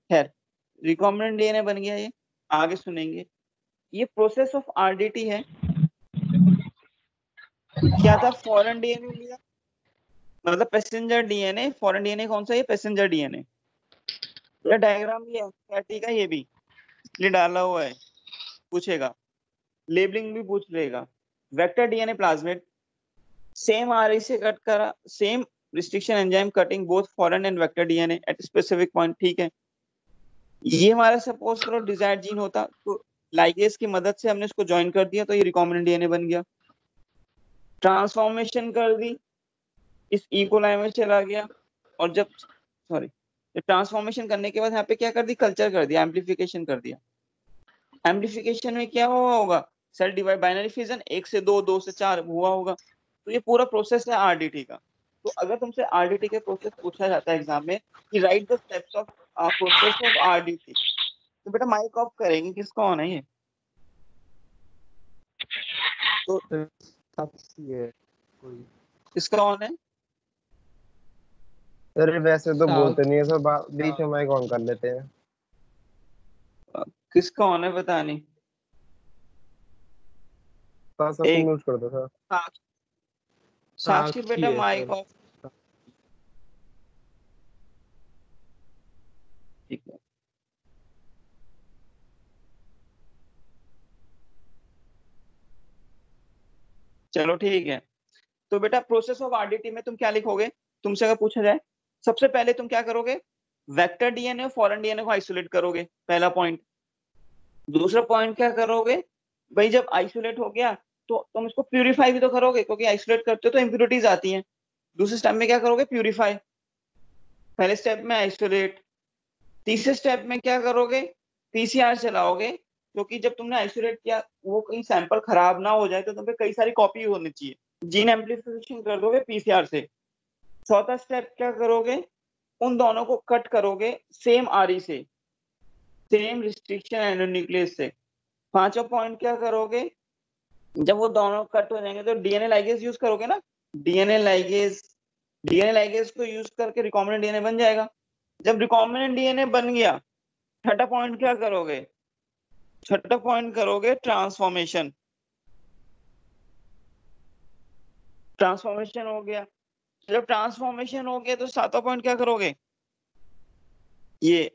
खैर, रिकॉम्बिनेंट डीएनए बन गया, ये आगे सुनेंगे। ये प्रोसेस ऑफ आरडीटी है। क्या था, फॉरेन डीएनए लिया, मतलब पैसेंजर डीएनए। फॉरेन डीएनए कौन सा, ये पैसेंजर डीएनए। ये डायग्राम ये एनसीईआरटी का, ये भी इसलिए डाला हुआ है, पूछेगा, लेबलिंग भी पूछ लेगा। वेक्टर डीएनए प्लाज्मिड, सेम आरई से कट करा, same restriction enzyme cutting both foreign and vector DNA at specific point. ठीक है, ये हमारा सपोज करो डिजायर्ड जीन होता, तो लाइगेज की मदद से हमने इसको ज्वाइन कर दिया, तो ये रिकॉम्बिनेंट डीएनए बन गया। ट्रांसफॉर्मेशन कर दी, इस ई कोलाई में चला गया, और जब ट्रांसफॉर्मेशन करने के बाद यहाँ पे क्या कर दी, कल्चर कर दिया, एम्प्लीफिकेशन कर दिया। एम्प्लीफिकेशन में क्या हुआ होगा, सेल डिवाइड, बाइनरी फिजन, 1 से 2, 2 से 4 हुआ होगा। तो ये पूरा प्रोसेस है आरडीटी का। तो अगर तुमसे आरडीटी के प्रोसेस पूछा जाता है एग्जाम में कि right the steps of process of RDT, तो बेटा माइक ऑफ करेंगे, किसका ऑन है ये? तो ये कोई किसका ऑन है? अरे वैसे तो साफ। बोलते नहीं है सर, बीच में माइक ऑन कर लेते हैं। किसका ऑन है पता नहीं। सब एक म्यूट कर दो सर। साक्षी बेटा है माइक सर। ऑफ। ठीक है, चलो ठीक है। तो बेटा प्रोसेस ऑफ आरडीटी में तुम क्या लिखोगे, तुमसे अगर पूछा जाए, सबसे पहले तुम क्या करोगे, वेक्टर डीएनए और फॉरेन डीएनए को आइसोलेट करोगे, पहला पॉइंट। दूसरा पॉइंट क्या करोगे भाई, जब आइसोलेट हो गया तो तुम इसको प्यूरिफाई भी तो करोगे, क्योंकि आइसोलेट करते हो तो इम्प्योरिटीज आती हैं। दूसरे स्टेप में क्या करोगे, प्यूरिफाई। पहले स्टेप में आइसोलेट। तीसरे स्टेप में क्या करोगे, पीसीआर चलाओगे, क्योंकि जब तुमने आइसोलेट किया वो कहीं सैंपल खराब ना हो जाए, तो तुम पे कई सारी कॉपी होनी चाहिए, जीन एम्प्लीफिकेशन कर दोगे पीसीआर से। चौथा स्टेप क्या करोगे, उन दोनों को कट करोगे सेम आरई से, सेम रिस्ट्रिक्शन एंडोन्यूक्लियस से। पांचवा पॉइंट क्या करोगे, जब वो दोनों कट हो जाएंगे तो डीएनए लाइगेज यूज करोगे ना, डीएनए लाइगेज को यूज करके रिकॉम्बिनेंट डीएनए बन जाएगा। जब रिकॉम्बिनेंट डीएनए बन गया, छठा पॉइंट क्या करोगे, छठा पॉइंट करोगे ट्रांसफॉर्मेशन। ट्रांसफॉर्मेशन हो गया, जब ट्रांसफॉर्मेशन हो गया तो सातवां पॉइंट क्या करोगे, ये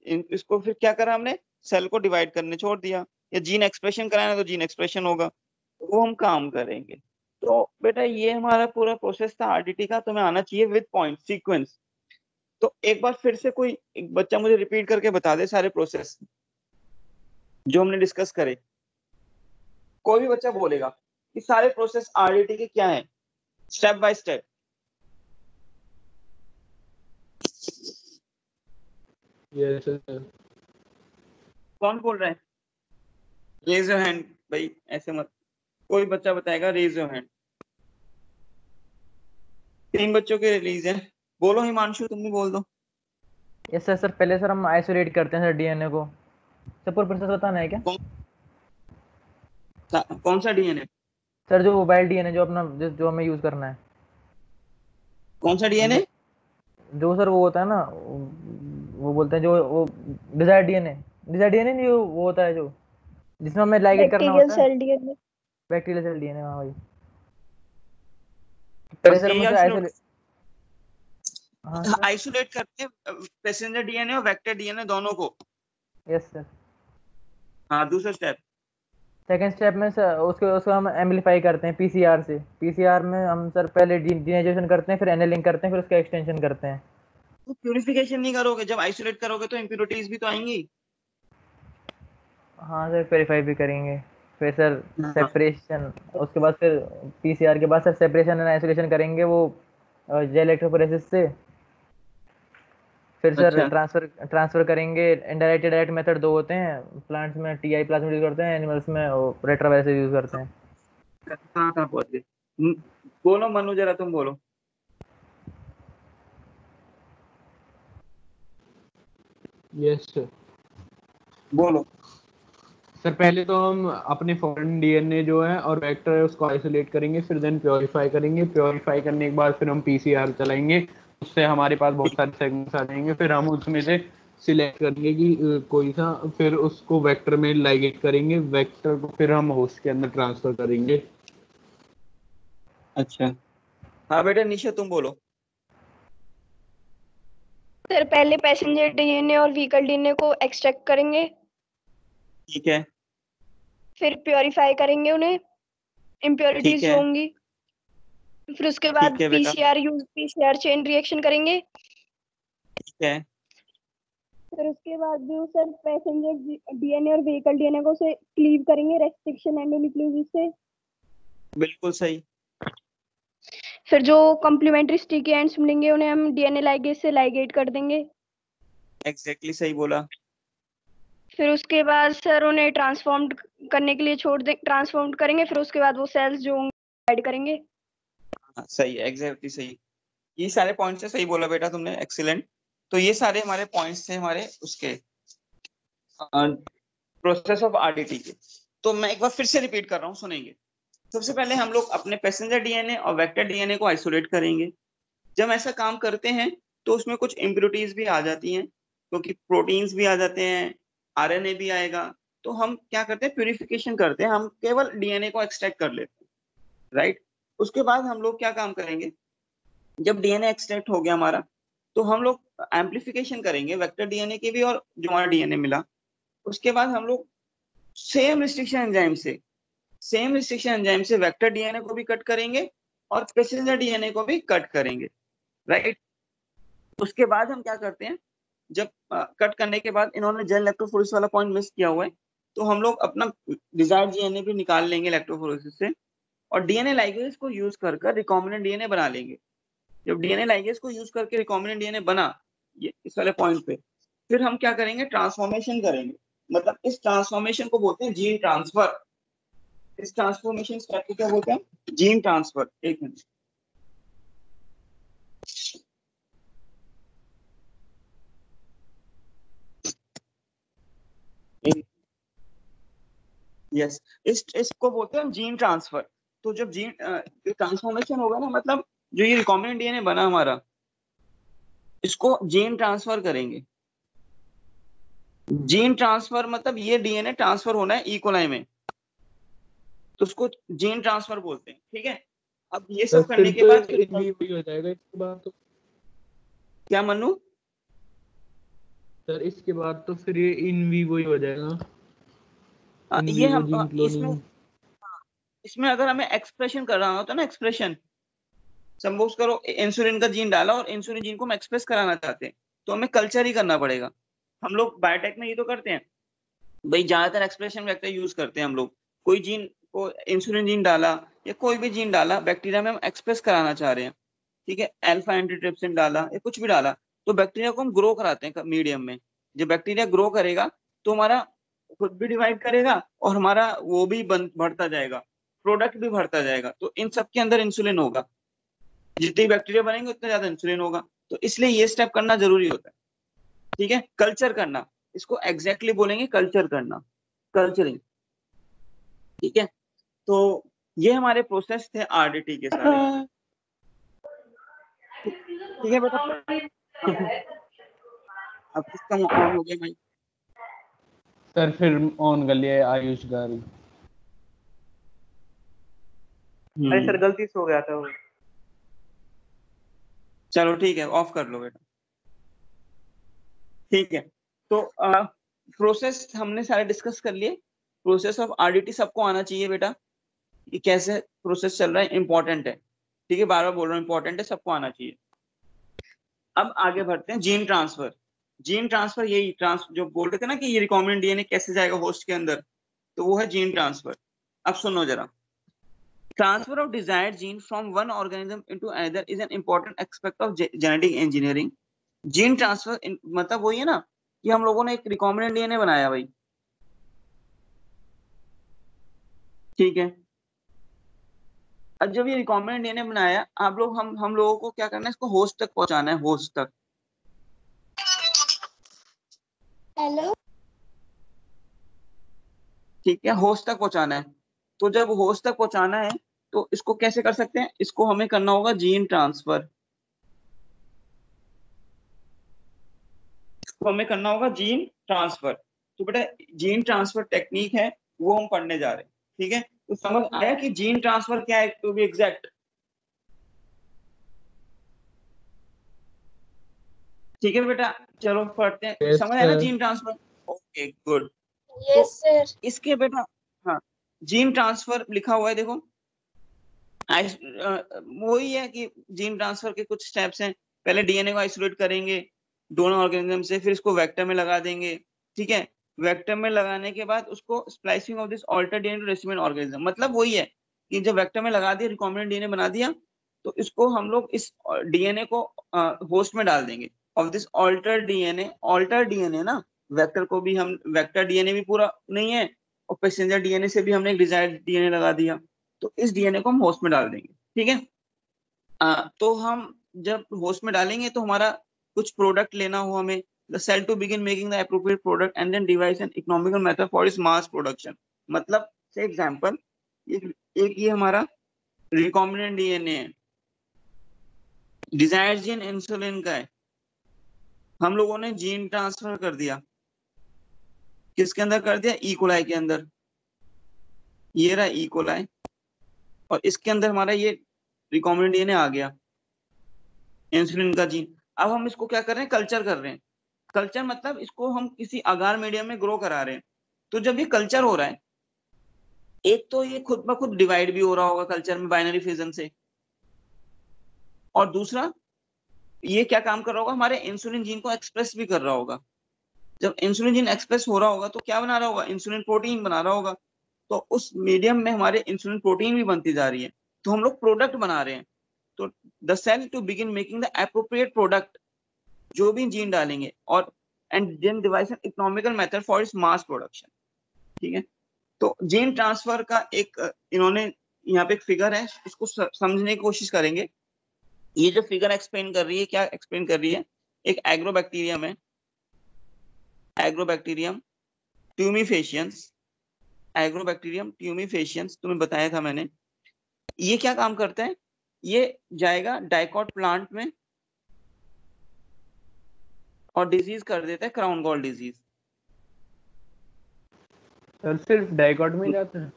इसको फिर क्या करा हमने, सेल को डिवाइड करने छोड़ दिया, या जीन एक्सप्रेशन कराना तो जीन एक्सप्रेशन होगा, वो हम काम करेंगे। तो बेटा ये हमारा पूरा प्रोसेस था आरडीटी का, तुम्हें आना चाहिए विद पॉइंट सीक्वेंस। तो एक बार फिर से कोई एक बच्चा मुझे रिपीट करके बता दे सारे प्रोसेस जो हमने डिस्कस करे। कोई भी बच्चा बोलेगा कि सारे प्रोसेस आरडीटी के क्या है, step by step. Yes sir. कौन बोल रहा है, रेज योर हैंड भाई, ऐसे मत, कोई बच्चा बताएगा, रेज योर हैंड। 3 बच्चों के रिलीज है, बोलो हिमांशु, तुम भी बोल दो। Yes sir. पहले सर हम आइसोलेट करते हैं सर डीएनए को। सर पूरा प्रोसेस बताना है क्या? कौन सा डीएनए? सर जो मोबाइल डीएनए जो अपना जो हमें यूज करना है। कौन सा डीएनए? जो सर वो होता है ना, वो बोलते हैं जो वो डिजायर डीएनए, नहीं, वो होता है जो जिसमें हमें लाइगेट करना बैक्टीरियल होता है। Cell DNA. Bacterial cell DNA, हाँ भाई। पहले बस सर हम यही उसे आइसोलेट, हाँ सर। आइसोलेट करते हैं पैसेंजर डीएनए और वेक्टर डीएनए दोनों को। Yes sir. हाँ, दूसरा स्टेप। सेकेंड स्टेप में सर उसको हम एम्पलीफाई करते हैं पीसीआर से। पीसीआर में हम सर पहले डीनेचुरेशन करते हैं, फिर एनेलिंग करते हैं, फिर उसका एक्सटेंशन करते हैं। तो प्यूरिफिकेशन नहीं करोगे, जब आइसोलेट करोगे तो इम्प्योरिटीज भी तो आएंगी। हाँ सर, वेरीफाई भी करेंगे। फिर सर हाँ। सेपरेशन, उसके बाद फिर पीसीआर के बाद सर सेपरेशन एंड आइसोलेशन करेंगे वो जेल इलेक्ट्रोफोरेसिस से। फिर सर अच्छा, ट्रांसफर करेंगे। इनडायरेक्ट डायरेक्ट मेथड दो होते हैं, प्लांट्स में टीआई प्लाज्मिड यूज करते हैं, एनिमल्स में रेट्रोवायरस यूज करते हैं। कहाँ कहाँ पहुंच गए? बोलो मनु, जरा तुम बोलो। Yes sir. बोलो। सर पहले तो हम अपने फॉरेन डीएनए जो है और वेक्टर है उसको आइसोलेट करेंगे, फिर देन प्योरीफाई करेंगे। प्योरीफाई करने के बाद फिर हम पीसीआर चलाएंगे, उससे हमारे पास बहुत सारे सेगमेंट्स आ जाएंगे, फिर हम उसमें से सिलेक्ट करेंगे कि कोई सा, फिर उसको वेक्टर में लाइगेट करेंगे, वेक्टर को फिर हम होस्ट के अंदर ट्रांसफर करेंगे। अच्छा, हाँ बेटा निशा तुम बोलो। सर पहले पैसेंजर डीएनए और व्हीकल डीएनए को एक्सट्रैक्ट करेंगे, ठीक है, फिर प्योरीफाई करेंगे उन्हें, ठीक इम्प्योरिटीज जो है, होंगी, फिर उसके बाद ठीक है बेटा, पीसीआर चेन रिएक्शन करेंगे, ठीक है, फिर उसके बाद जो सर पैसेंजर डीएनए और व्हीकल डीएनए को से क्लीव करेंगे रेस्ट्रिक्शन एंडोन्यूक्लियोसिस से, बिल्कुल सही, फिर जो कॉम्प्लीमेंट्री स्टिकी एंड्स मिलेंगे उन्हें हम डीएनए लाइगेज से लाइगेट कर देंगे, एग्जैक्टली सही बोला, फिर उसके बाद सर उन्हें ट्रांसफॉर्म्ड करने के लिए छोड़ दे, ट्रांसफॉर्म करेंगे, फिर उसके बाद वो सेल्स जो होंगे ऐड करेंगे। हाँ सही, एग्जैक्टली सही, ये सारे पॉइंट्स से सही बोला बेटा तुमने, एक्सीलेंट। तो ये सारे हमारे पॉइंट्स थे हमारे उसके प्रोसेस ऑफ आरडीटी के। तो मैं एक बार फिर से रिपीट कर रहा हूँ, सुनेंगे। सबसे पहले हम लोग अपने पैसेंजर डीएनए और वेक्टर डीएनए को आइसोलेट करेंगे। जब ऐसा काम करते हैं तो उसमें कुछ इम्प्योरिटीज भी आ जाती हैं, क्योंकि प्रोटीन्स भी आ जाते हैं, आरएनए भी आएगा। तो हम क्या करते हैं, प्यूरिफिकेशन करते हैं, हम केवल डीएनए को एक्सट्रैक्ट कर लेते हैं, राइट। उसके बाद हम लोग क्या काम करेंगे, जब डीएनए एक्सट्रैक्ट हो गया हमारा, तो हम लोग एम्पलीफिकेशन करेंगे वेक्टर डीएनए की भी और जो हमारा डीएनए मिला। उसके बाद हम लोग सेम रिस्ट्रिक्शन एंजाइम से वेक्टर डीएनए को भी कट करेंगे और पैसेंजर डीएनए को भी कट करेंगे, राइट। उसके बाद हम क्या करते हैं, जब कट करने के बाद इन्होंने जेल इलेक्ट्रोफोरेसिस वाला पॉइंट मिस किया हुआ है, तो हम लोग अपना डिजायर्ड डीएनए भी निकाल लेंगे इलेक्ट्रोफोरेसिस से और डीएनए लाइगेज को यूज कर रिकॉम्बिनेंट डीएनए बना लेंगे। जब डीएनए लाइगेज को यूज करके रिकॉम्बिनेंट डीएनए बना, ये इस वाले पॉइंट पे, फिर हम क्या करेंगे, ट्रांसफॉर्मेशन करेंगे। मतलब इस ट्रांसफॉर्मेशन को बोलते हैं जीन ट्रांसफर। इस ट्रांसफॉर्मेशन स्टेप को क्या बोलते हैं, जीन ट्रांसफर। एक मिनट, यस, इसको बोलते हैं जीन ट्रांसफर। तो जब जीन ट्रांसफॉर्मेशन होगा ना, मतलब जो ये रिकॉम्बिनेंट डीएनए बना हमारा, इसको जीन ट्रांसफर करेंगे। जीन ट्रांसफर मतलब ये डीएनए ट्रांसफर होना है ई कोलाई में, तो उसको जीन ट्रांसफर बोलते हैं, ठीक है। अब ये सब करने के बाद फिर इन वीवो ही हो जाएगा इसके बाद तो। क्या मनु, सर इसके बाद तो फिर ये इन वीवो ही हो जाएगा, इन ये वीवो हम जीन क्लोनिंग। इसमें अगर हमें एक्सप्रेशन कर रहा होता ना, एक्सप्रेशन, सपोज करो इंसुलिन का जीन डाला और इंसुलिन जीन को हम एक्सप्रेस कराना चाहते हैं, तो हमें कल्चर ही करना पड़ेगा। हम लोग बायोटेक में ये तो करते हैं भाई, ज्यादातर एक्सप्रेशन वेक्टर यूज करते हैं हम लोग। कोई जीन को इंसुलिन जीन डाला या कोई भी जीन डाला बैक्टीरिया में, हम एक्सप्रेस कराना चाह रहे हैं, ठीक है, अल्फा एंटीट्रिप्सिन डाला या कुछ भी डाला, तो बैक्टीरिया को हम ग्रो कराते हैं मीडियम में। जब बैक्टीरिया ग्रो करेगा तो हमारा खुद भी डिवाइड करेगा और हमारा वो भी बढ़ता जाएगा, प्रोडक्ट भी बढ़ता जाएगा। तो इन सब के अंदर इंसुलिन होगा, जितने बैक्टीरिया बनेंगे उतना ज्यादा इंसुलिन होगा। तो इसलिए ये स्टेप करना जरूरी होता है, ठीक है, कल्चर करना। इसको एग्जैक्टली बोलेंगे कल्चर करना, कल्चरिंग, ठीक है। तो ये हमारे प्रोसेस थे आरडीटी के सारे, ठीक है बेटा। अब किसका ऑन हो गया भाई? सर फिर ऑन कर लिया आयुष गारी। अरे सर गलती से हो गया था वो। चलो ठीक है, ऑफ कर लो बेटा, ठीक है। तो प्रोसेस हमने सारे डिस्कस कर लिए। प्रोसेस ऑफ आरडीटी सबको आना चाहिए बेटा, ये कैसे प्रोसेस चल रहा है, इंपॉर्टेंट है, ठीक है, बार बार बोल रहा हूँ, इंपॉर्टेंट है, सबको आना चाहिए। अब आगे बढ़ते हैं, जीन ट्रांसफर। जीन ट्रांसफर यही जो बोल रहे थे ना कि ये रिकॉम्बिनेंट डीएनए कैसे जाएगा होस्ट के अंदर, तो वो है जीन ट्रांसफर। अब सुनो जरा, transfer of desired gene from one organism into another is an important aspect of genetic engineering. Gene transfer मतलब वही है ना कि हम लोगों ने एक रिकॉम्बिनेंट डीएनए बनाया भाई, ठीक है। अब जब ये रिकॉम्बिनेंट डीएनए बनाया, आप लोग हम लोगों को क्या करना है, इसको होस्ट तक पहुंचाना है, होस्ट तक। हेलो, ठीक है, होस्ट तक पहुंचाना है। तो जब होस्ट तक पहुंचाना है तो इसको कैसे कर सकते हैं, इसको हमें करना होगा जीन ट्रांसफर, तो हमें करना होगा जीन ट्रांसफर। तो बेटा जीन ट्रांसफर टेक्निक है वो हम पढ़ने जा रहे हैं, ठीक है। तो समझ आया कि जीन ट्रांसफर क्या है टू बी एग्जैक्ट, ठीक है बेटा। चलो पढ़ते हैं, Yes, समझ आया ना sir. Gene transfer, okay good. Yes, sir. इसके बेटा हाँ जीन ट्रांसफर लिखा हुआ है देखो, वही है कि जीन ट्रांसफर के कुछ स्टेप्स हैं। पहले डीएनए को आइसोलेट करेंगे दोनों ऑर्गेनिज्म से, फिर इसको वेक्टर में लगा देंगे, ठीक है। वेक्टर में लगाने के बाद उसको splicing of this alter DNA to recipient organism, मतलब वही है कि जब वेक्टर में लगा दिया रिकॉम्बिनेंट डीएनए बना दिया, तो इसको हम लोग इस डीएनए को होस्ट में डाल देंगे ऑफ दिस ऑल्टर डीएनए ना। वेक्टर को भी हम, वेक्टर डीएनए भी पूरा नहीं है और पैसेंजर डीएनए से भी हमने एक डिजायर्ड डीएनए लगा दिया, तो इस डीएनए को हम होस्ट में डाल देंगे, ठीक है। तो हम जब होस्ट में डालेंगे तो हमारा कुछ प्रोडक्ट लेना हो हमें, the cell to begin making the appropriate product and then device an economical method for its mass production. मतलब से एग्जांपल एक ये हमारा रिकॉम्बिनेंट डीएनए है, डिजायर्ड जीन इंसुलिन का है, हम लोगों ने जीन ट्रांसफर कर दिया, किसके अंदर कर दिया, ई कोलाई के अंदर, ये रहा ई कोलाई, और इसके अंदर हमारा ये रिकॉम्बिनेंट डीएनए आ गया इंसुलिन का जीन। अब हम इसको क्या कर रहे हैं, कल्चर कर रहे हैं। कल्चर मतलब इसको हम किसी अगार मीडियम में ग्रो करा रहे हैं। तो जब ये कल्चर हो रहा है, एक तो ये खुद ब खुद डिवाइड भी हो रहा होगा कल्चर में बाइनरी फिजन से, और दूसरा ये क्या काम कर रहा होगा, हमारे इंसुलिन जीन को एक्सप्रेस भी कर रहा होगा। जब इंसुलिन जीन एक्सप्रेस हो रहा होगा तो क्या बना रहा होगा, इंसुलिन प्रोटीन बना रहा होगा। तो उस मीडियम में हमारे इंसुलिन प्रोटीन भी बनती जा रही है, तो हम लोग प्रोडक्ट बना रहे हैं। तो the cell to begin making the appropriate product, जो भी जीन डालेंगे, और and then device an economical method for its mass production, ठीक है। तो जीन ट्रांसफर का एक इन्होंने यहाँ पे एक फिगर है, इसको समझने की कोशिश करेंगे। ये जो फिगर एक्सप्लेन कर रही है, क्या एक्सप्लेन कर रही है, एक एग्रोबैक्टीरियम है, एग्रोबैक्टीरियम ट्यूमिफेशियंस, एग्रोबैक्टीरियम ट्यूमिफेशियंस तुम्हें बताया था मैंने। ये क्या काम करता है, ये जाएगा डाइकॉट प्लांट में और डिजीज कर देता है क्राउन गॉल डिजीज। सर सिर्फ डाइकॉट में जाते हैं?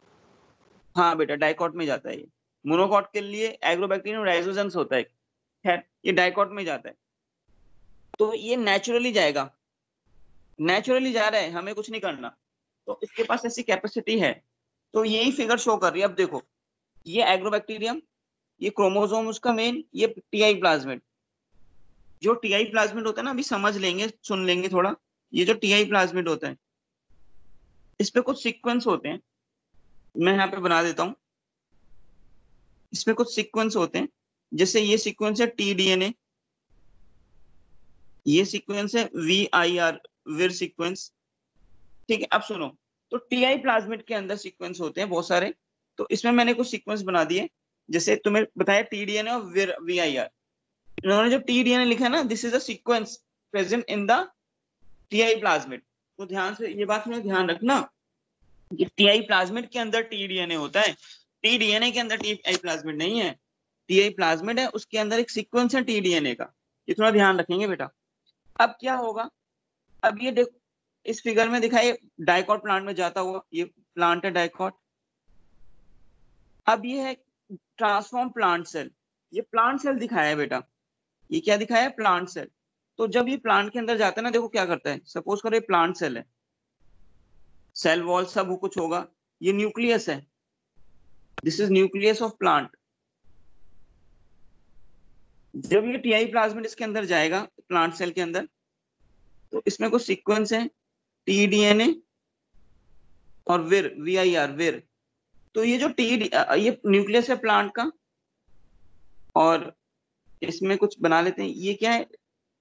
हाँ बेटा डाइकॉट में जाता है ये, मोनोकॉट के लिए एग्रोबैक्टीरियम राइजोजेंस होता है, खैर ये डाइकॉट में जाता है। तो ये नेचुरली जाएगा, नेचुरली जा रहा है, हमें कुछ नहीं करना, तो इसके पास ऐसी कैपेसिटी है। तो यही फिगर शो कर रही है। अब देखो ये एग्रोबैक्टीरियम, ये क्रोमोसोम उसका मेन, ये टीआई प्लाज्मिड, जो टीआई प्लाज्मिड होता है ना, अभी समझ लेंगे, सुन लेंगे थोड़ा। ये जो टीआई प्लाज्मिड होता है, इस पे कुछ सीक्वेंस होते हैं, मैं यहाँ पे बना देता हूँ। इसमें कुछ सीक्वेंस होते हैं, जैसे ये सीक्वेंस है टीडीएनए, ये सीक्वेंस है वीआईआर, विर सीक्वेंस, ठीक है। अब सुनो, तो टीआई प्लाज्मिड के अंदर सीक्वेंस होते हैं बहुत सारे, तो इसमें मैंने कुछ सीक्वेंस बना दिए, जैसे तुम्हें बताया टीडीएनए और वीआईआर। इन्होंने जो टीडीएनए लिखा है ना, this is a sequence present in the Ti plasmid. तो ध्यान से ये बात में ध्यान रखना कि टीआई प्लाज्मिड के अंदर टीडीएनए होता है, टीडीएनए के अंदर टीआई प्लाज्मिड नहीं है। टीआई प्लाज्मिड है, उसके अंदर एक सीक्वेंस है टीडीएनए का, ये थोड़ा ध्यान रखेंगे बेटा। अब क्या होगा, अब ये देखो इस फिगर में दिखाई डाइकॉट प्लांट में जाता हुआ, ये प्लांट है डाइकॉट। अब ये है ट्रांसफॉर्म प्लांट सेल, ये प्लांट सेल दिखाया है बेटा, ये क्या दिखाया है, प्लांट सेल। तो जब ये प्लांट के अंदर जाता है ना, देखो क्या करता है, सपोज करो ये प्लांट सेल है, सेल वॉल सब कुछ होगा, ये न्यूक्लियस है, this is nucleus of plant. जब ये टीआई प्लाज्मिड इसके अंदर जाएगा प्लांट सेल के अंदर, तो इसमें कुछ सीक्वेंस है टीडीएनए और विर, वीआईआर, विर। तो ये जो ये न्यूक्लियस है प्लांट का, और इसमें कुछ बना लेते हैं, ये क्या है,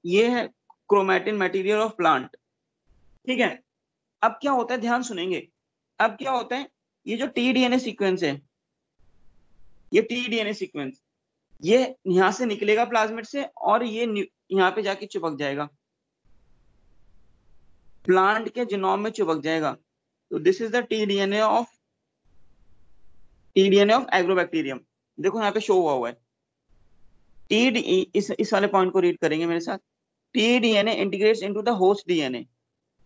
ये है क्रोमैटिन मटेरियल ऑफ प्लांट, ठीक है। अब क्या होता है, ध्यान सुनेंगे, अब क्या होता है, ये जो टीडीएनए सीक्वेंस है, ये टीडीएनए सीक्वेंस ये यहां से निकलेगा प्लाज्मिड से, और ये यहाँ पे जाके चिपक जाएगा, प्लांट के जीनोम में चिपक जाएगा। तो this is the T-DNA of agrobacterium. देखो यहाँ पे शो हुआ है, इस वाले पॉइंट को रीड करेंगे मेरे साथ। T-DNA integrates into the host DNA,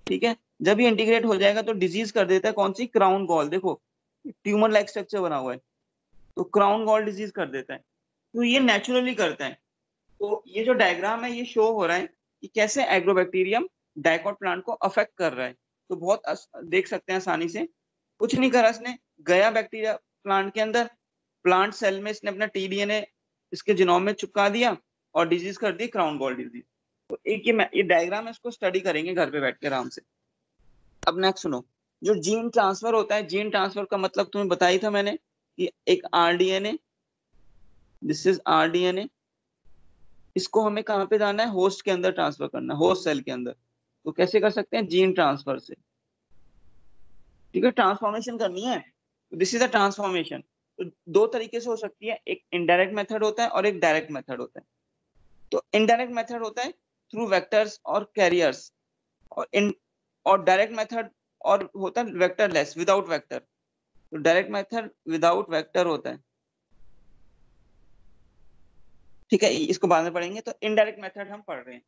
ठीक है। जब ये इंटीग्रेट हो जाएगा तो डिजीज कर देता है कौन सी, क्राउन गॉल, देखो ट्यूमर लाइक स्ट्रक्चर बना हुआ है, तो क्राउन गॉल डिजीज कर देता है, तो ये नेचुरली करता है। तो ये जो डायग्राम है ये शो हो रहा है कि कैसे एग्रोबैक्टीरियम डाइकोट प्लांट को अफेक्ट कर रहा है। तो बहुत देख सकते हैं आसानी से, कुछ नहीं करा इसने, गया बैक्टीरिया प्लांट के अंदर, प्लांट सेल में इसने अपना टीडीएनए इसके जीनोम में चिपका दिया और डिजीज कर दी क्राउन गॉल डिजीज। तो एक ये डायग्राम है, इसको स्टडी करेंगे घर पे बैठ के आराम से। अब नेक्स्ट सुनो, जो जीन ट्रांसफर होता है, जीन ट्रांसफर का मतलब तुम्हें बताया था मैंने कि एक आरडीएनए, दिस इज आरडीएनए, इसको हमें कहाँ पे जाना है, होस्ट के अंदर ट्रांसफर करना है, होस्ट सेल के अंदर। तो कैसे कर सकते हैं, जीन ट्रांसफर से, ठीक है, ट्रांसफॉर्मेशन करनी है, दिस इज अ ट्रांसफॉर्मेशन। तो दो तरीके से हो सकती है, एक इनडायरेक्ट मेथड होता है और एक डायरेक्ट मेथड होता है। तो इनडायरेक्ट मेथड होता है थ्रू वेक्टर्स और कैरियर्स, और डायरेक्ट मेथड और होता है वेक्टरलेस, विदाउट वेक्टर। तो डायरेक्ट मेथड विदाउट वेक्टर होता है, ठीक है, इसको बाद में पढ़ेंगे। तो इनडायरेक्ट मेथड हम पढ़ रहे हैं,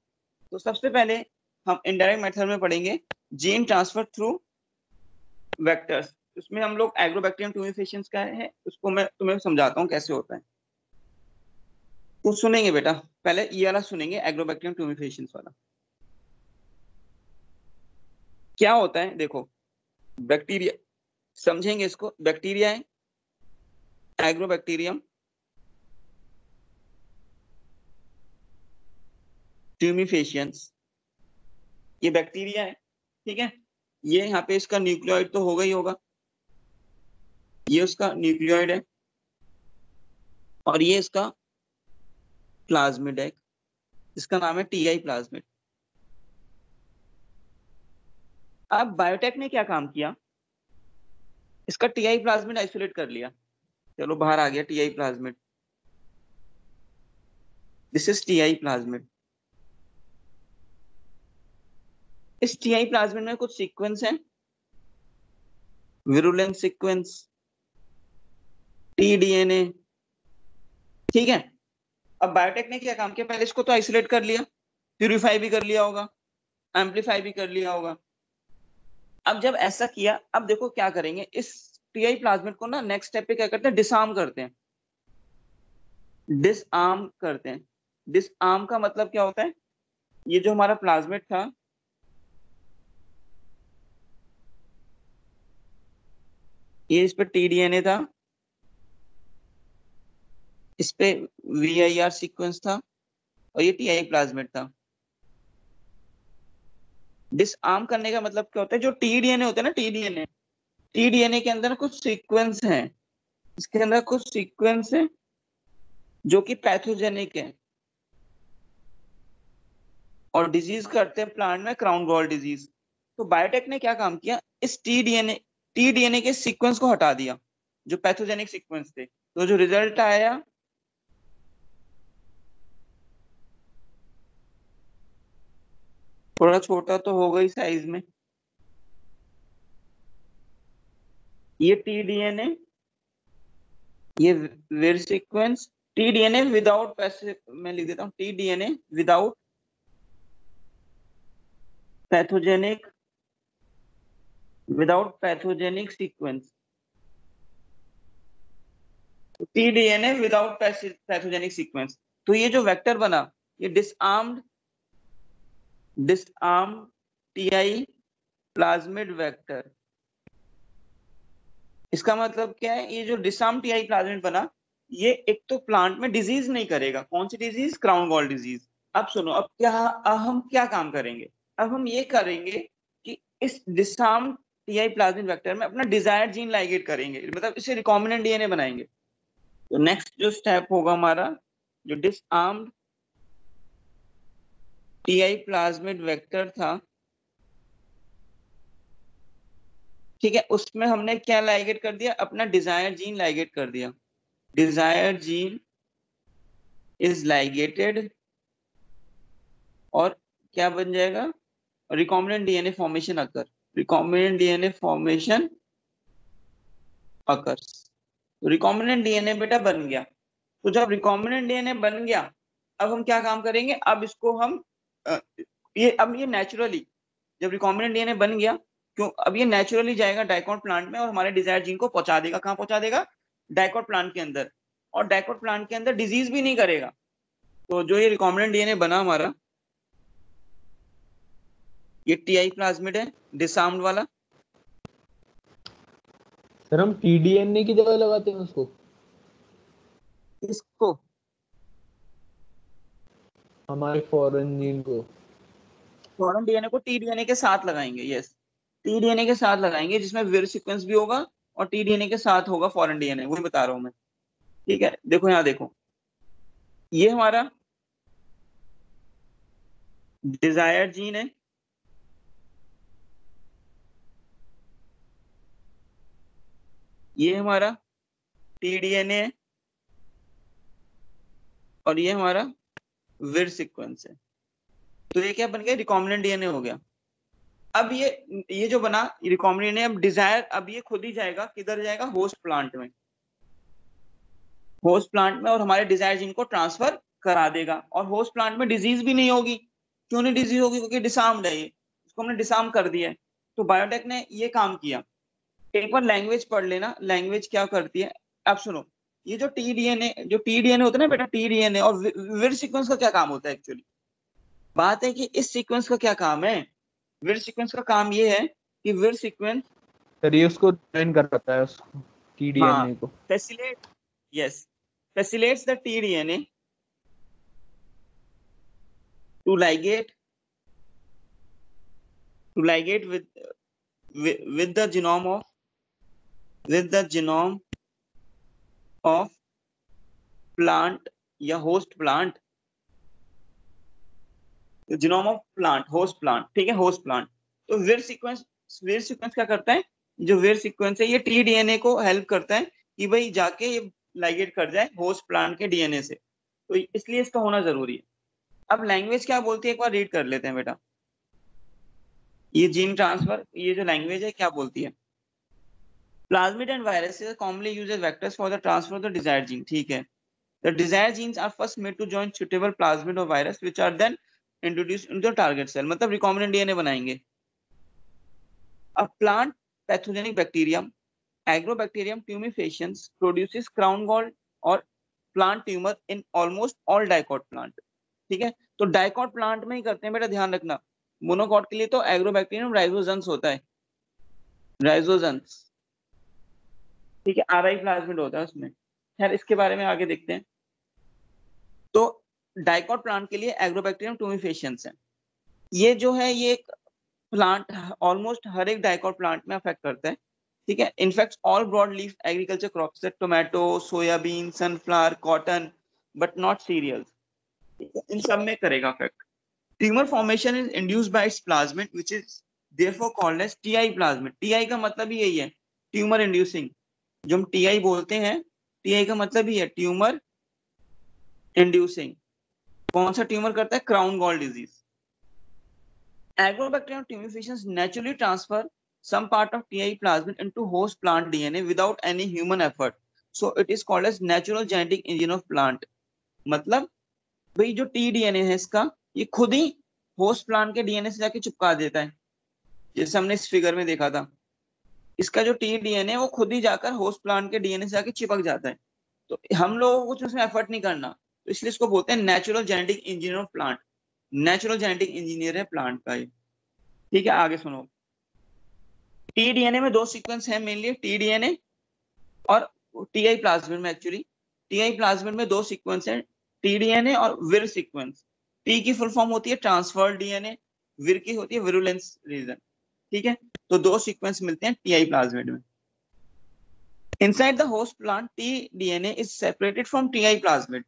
तो सबसे पहले हम इनडायरेक्ट मेथड में पढ़ेंगे जीन ट्रांसफर थ्रू वेक्टर्स। उसमें हम लोग एग्रोबैक्टीरियम ट्यूमिफिकेशन का है, उसको मैं तुम्हें समझाता हूँ कैसे होता है। तो सुनेंगे बेटा, पहले ये वाला सुनेंगे, एग्रोबैक्टीरियम ट्यूमिफिकेशन वाला। क्या होता है देखो, बैक्टीरिया समझेंगे इसको, बैक्टीरिया है, एग्रोबैक्टीरियम ट्यूमिफिकेशंस, ये बैक्टीरिया है, ठीक है। ये यहाँ पे इसका न्यूक्लियोइड तो होगा ही होगा, ये उसका न्यूक्लियोइड है, और ये इसका प्लाज्मिड है, इसका नाम है टीआई प्लाज्मिड। अब बायोटेक ने क्या काम किया, इसका टीआई प्लाज्मिड आइसोलेट कर लिया, चलो बाहर आ गया TI plasmid, this is TI plasmid. इस टीआई प्लाज्मिड में कुछ सीक्वेंस है, विरुलेंट सीक्वेंस, टीडीएनए, ठीक है। अब बायोटेक ने क्या काम किया, पहले इसको तो आइसोलेट कर लिया, प्यूरिफाई भी कर लिया होगा, एम्पलीफाई भी कर लिया होगा। अब जब ऐसा किया, अब देखो क्या करेंगे, इस टीआई प्लाज्मिड को ना नेक्स्ट स्टेप पे क्या करते हैं, डिसआर्म करते हैं, डिसआर्म करते हैं। डिसआर्म का मतलब क्या होता है, ये जो हमारा प्लाज्मिड था, ये इस पे टीडीएनए था, इस पे वीआईआर सीक्वेंस था, और ये टीआई प्लाज्मिड था। डिसआर्म करने का मतलब क्या होता है, जो टीडीएनए होता है ना, टीडीएनए के अंदर कुछ सीक्वेंस है, इसके अंदर कुछ सीक्वेंस है जो कि पैथोजेनिक है और डिजीज करते हैं प्लांट में, क्राउन गॉल डिजीज। तो बायोटेक ने क्या काम किया, इस टीडीएनए के सीक्वेंस को हटा दिया, जो पैथोजेनिक सीक्वेंस थे। तो जो रिजल्ट आया, थोड़ा छोटा तो होगा ही साइज में, ये टीडीएनए, ये वेर सीक्वेंस, टीडीएनए विदाउट, पैसे मैं लिख देता हूं, T-DNA without pathogenic, sequence, T-DNA without pathogenic sequence. तो ये जो वेक्टर बना, ये डिसआर्म्ड टीआई प्लाज्मिड वेक्टर। इसका मतलब क्या है, ये जो डिसआर्म टीआई प्लाज्मिड बना, ये एक तो प्लांट में डिजीज नहीं करेगा, कौन सी डिजीज, क्राउन गॉल डिजीज। अब सुनो, अब हम क्या काम करेंगे, अब हम ये करेंगे कि इस डिसआर्म टीआई प्लाज्मिड वेक्टर में अपना डिजायर्ड जीन लाइगेट करेंगे, मतलब इसे रिकॉम्बिनेंट डीएनए बनाएंगे। तो नेक्स्ट जो स्टेप होगा हमारा, जो डिसआर्म्ड टीआई प्लाज्मिड वेक्टर था, ठीक है, उसमें हमने क्या लाइगेट कर दिया, अपना डिजायर जीन लाइगेट कर दिया, डिजायर जीन इज लाइगेटेड, और क्या बन जाएगा, रिकॉम्बिनेंट डीएनए फॉर्मेशन अकर, रिकॉम्बिनेंट डीएनए फॉर्मेशन अकर्स। तो रिकॉम्बिनेंट डीएनए बेटा बन गया। तो जब रिकॉम्बिनेंट डीएनए बन गया, अब हम क्या काम करेंगे, अब इसको हम ये नेचुरली जब रिकॉम्बिनेंट डीएनए बन गया, क्यों, अब ये नेचुरली जाएगा डाइकॉट प्लांट में और हमारे डिजायर जीन को पहुंचा देगा। कहाँ पहुंचा देगा? डाइकॉट प्लांट के अंदर। और डाइकॉट प्लांट के अंदर डिजीज भी नहीं करेगा। तो जो ये रिकॉम्बिनेंट डीएनए बना हमारा, ये टीआई प्लाज्मिड है, डिसार्म्ड वाला। सर हम टीडीएनए की जगह लगाते हैं उसको? इसको हमारे फॉरेन जीन को? फॉरेन डीएनए को टीडीएनए के साथ लगाएंगे। यस, टीडीएनए के साथ लगाएंगे, जिसमें विर सीक्वेंस भी होगा और टीडीएनए के साथ होगा फॉरेन डीएनए। वही बता रहा हूं मैं। ठीक है, देखो यहाँ देखो, ये हमारा डिजायर जीन है, ये हमारा टीडीएनए है और ये हमारा विर सीक्वेंस है। तो ये क्या बन गया? रिकॉम्बिनेंट डीएनए हो गया। अब ये जो बना रिकॉम्बिनेंट डीएनए, अब डिजायर, अब ये खुद ही जाएगा, किधर जाएगा? होस्ट प्लांट में। होस्ट प्लांट में, और हमारे डिजायर जीन को ट्रांसफर करा देगा। और होस्ट प्लांट में डिजीज भी नहीं होगी। क्यों नहीं डिजीज होगी? क्योंकि डिसार्म्ड है ये, इसको हमने डिसार्म कर दिया है। तो बायोटेक ने ये काम किया। एक बार लैंग्वेज पढ़ लेना, लैंग्वेज क्या करती है। अब सुनो, ये जो टीडीएनए होता है ना बेटा, टीडीएनए और विर सीक्वेंस का क्या काम होता है एक्चुअली? बात है कि इस सीक्वेंस का क्या काम है। विर सीक्वेंस का काम ये है कि विर सीक्वेंस, सर ये उसको ज्वाइन कर पाता है उसको, टीडीएनए को? facilitates the tDNA to ligate with the genome of plant या host plant, genome of plant, host plant। ठीक है, host plant। तो विर सीक्वेंस क्या करता है? जो विर सीक्वेंस है ये टीडीएनए को हेल्प करता है कि भाई जाके ये लाइगेट कर जाए होस्ट प्लांट के डीएनए से। तो इसलिए इसका होना जरूरी है। अब लैंग्वेज क्या बोलती है, एक बार रीड कर लेते हैं बेटा। ये जीन ट्रांसफर, ये जो लैंग्वेज है क्या बोलती है? Plasmid and viruses commonly use vectors for the transfer of the desired gene. ठीक है, the desired genes are first made to join suitable plasmid और virus which are then introduced into the target cell. मतलब recombinant DNA बनाएंगे। A plant pathogenic bacterium Agrobacterium tumefaciens produces crown gall और plant tumor in almost all dicot plant। ठीक है, तो dicot plant में ही करते हैं बेटा, ध्यान रखना। मोनोकॉट के लिए तो एग्रोबैक्टीरियम राइजोजेंस होता है, राइजोजेंस। ठीक है, आरआई प्लाज्मिड होता है उसमें। खैर इसके बारे में आगे देखते हैं। तो डाइकॉट प्लांट के लिए एग्रोबैक्टीरियम टूमिफेशियंस है। ये जो है ये एक प्लांट ऑलमोस्ट हर एक डाइकॉट प्लांट में अफेक्ट करता है। ठीक है, in fact all broad leaf agriculture crops, tomato, soybean, sunflower, cotton, but not cereals. इन सब में करेगा affect. Tumour formation is induced by its plasmid which is therefore called as TI plasmid. TI का मतलब ही यही है, ट्यूमर इंड्यूसिंग। जो हम टीआई बोलते हैं, टीआई का मतलब ही है ट्यूमर इंड्यूसिंग। कौन सा ट्यूमर करता है? Crown gall disease. Agrobacterium tumefaciens naturally transfer some part of TI plasmid into host plant DNA without any human effort. So it is called as natural genetic engine of plant। मतलब भाई जो T-DNA है इसका, ये खुद ही host plant के DNA से जाके चिपका देता है, जैसे हमने इस फिगर में देखा था। इसका जो टीडीएनए वो खुद ही जाकर होस्ट प्लांट के डीएनए से जाके चिपक जाता है। तो हम लोगों को कुछ उसमें एफर्ट नहीं करना, तो इसलिए इसको बोलते हैं natural genetic engineer of plant. Natural genetic engineer है प्लांट का ये। ठीक है, आगे सुनो। टीडीएनए में दो सीक्वेंस है मेनली, टीडीएनए और टीआई प्लाज्मिड में। एक्चुअली टीआई प्लाज्मिड में दो सीक्वेंस है, टीडीएनए और विर सीक्वेंस। टी की फुल फॉर्म होती है ट्रांसफर्ड डीएनए, विर की होती है विरुलेंस रीजन। ठीक है, तो दो सीक्वेंस मिलते हैं टीआई प्लाज्मिड में। Inside the host plant T DNA is separated from Ti plasmid.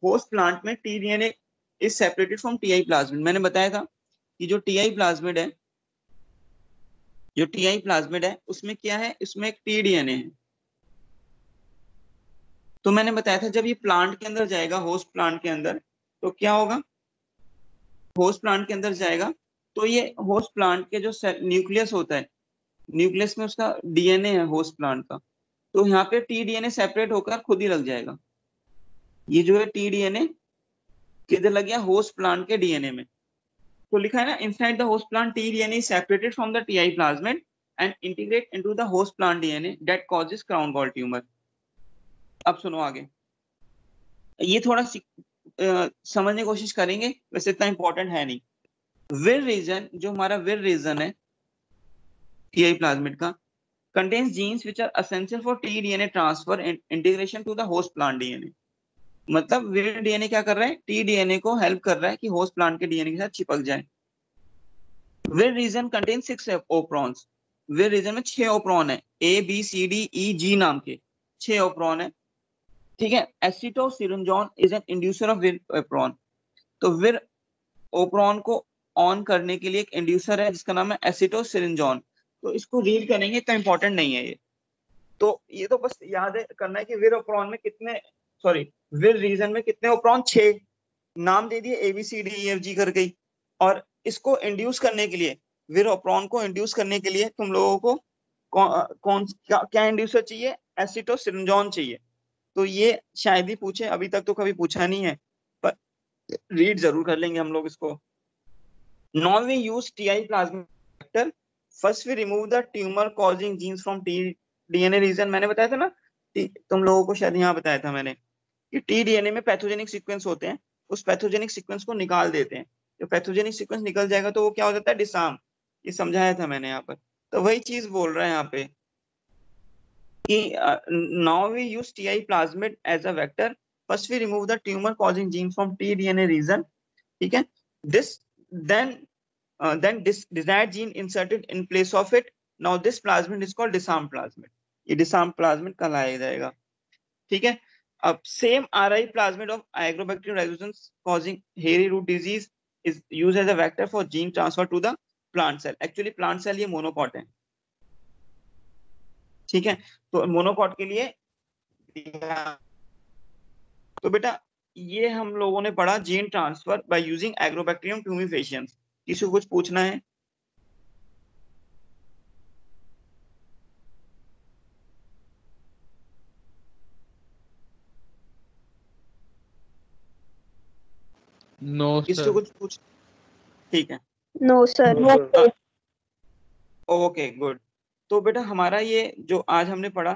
Host plant में T DNA is separated from Ti plasmid. मैंने बताया था कि जो टीआई प्लाज्मिड है, जो टीआई प्लाज्मिड है उसमें क्या है? इसमें एक टीडीएनए है। तो मैंने बताया था जब ये प्लांट के अंदर जाएगा, होस्ट प्लांट के अंदर, तो क्या होगा? होस्ट प्लांट के अंदर जाएगा तो ये होस्ट प्लांट के जो न्यूक्लियस होता है, न्यूक्लियस में उसका डीएनए है होस्ट प्लांट का, तो यहाँ पे टीडीएनए सेपरेट होकर खुद ही लग जाएगा। ये जो है टीडीएनए किधर लग गया? होस्ट प्लांट के डीएनए में। तो लिखा है ना, inside the host plant T DNA is separated from the Ti plasmid and integrate into the host plant DNA that causes crown gall tumour. अब सुनो आगे, ये थोड़ा समझने की कोशिश करेंगे, वैसे इतना इंपॉर्टेंट है नहीं। विर रीजन, जो हमारा विर रीजन है टीआई प्लाज्मिड का, contains genes which are essential for tDNA transfer and integration to the host plant DNA। मतलब विर डीएनए क्या कर रहा है, टी डीएनए को हेल्प कर रहा है कि होस्ट प्लांट के डीएनए के साथ चिपक जाए। विर रीजन कंटेन 6 ओप्रॉन्स। विर रीजन में 6 ओप्रॉन है, A B C D E जी नाम के 6 ओप्रॉन है, ठीक है। एसिटोसिरिंजोन इज एन इंड्यूसर ऑफ विर ओप्रॉन। तो विर ओप्रॉन को ऑन करने के लिए एक इंड्यूसर है जिसका नाम है एसिटोसिरिंजोन। तो इसको रीड करेंगे, इतना इंपॉर्टेंट नहीं है ये। तो ये तो बस याद है करना है कि विर ओप्रॉन में कितने, सॉरी विर रीजन में कितने ओप्रॉन, 6 नाम दे दिए, ABCDEFG कर गई। और इसको इंड्यूस करने के लिए, विर ओप्रॉन को इंड्यूस करने के लिए तुम लोगों को कौन क्या इंड्यूसर चाहिए, एसिटोसिरिंजोन चाहिए। तो ये शायद ही पूछे, अभी तक तो कभी पूछा नहीं है, पर रीड जरूर कर लेंगे हम लोग इसको। Now we use TI plasmid vector. First we remove the tumor causing genes from tDNA region। मैंने बताया था ना, तुम लोगों को शायद यहाँ बताया था मैंने कि tDNA में पैथोजेनिक सीक्वेंस होते हैं, उस पैथोजेनिक सीक्वेंस को निकाल देते हैं। जो पैथोजेनिक सीक्वेंस निकल जाएगा तो वो क्या हो जाता है, डिसार्म। ये समझाया था मैंने यहाँ पर, तो वही चीज बोल रहा है यहाँ पे कि now we use TI plasmid as a vector. First we remove the tumor causing gene from tDNA region, ठीक है। Then this desired gene inserted in place of it. Now this plasmid is called disarm plasmid। ये disarm plasmid कहलाया जाएगा, ठीक है। अब same RI plasmid of Agrobacterium rhizostomes causing hairy root disease is used as a vector for gene transfer to the plant cell। Actually plant cell ये monocot है, ठीक है। तो monocot के लिए, तो बेटा ये हम लोगों ने पढ़ा gene transfer by using agrobacterium tumefaciens. किसी को कुछ पूछना है? नो किसी सर। को कुछ पूछ, ठीक है, नो सर। Okay good. तो बेटा हमारा ये जो आज हमने पढ़ा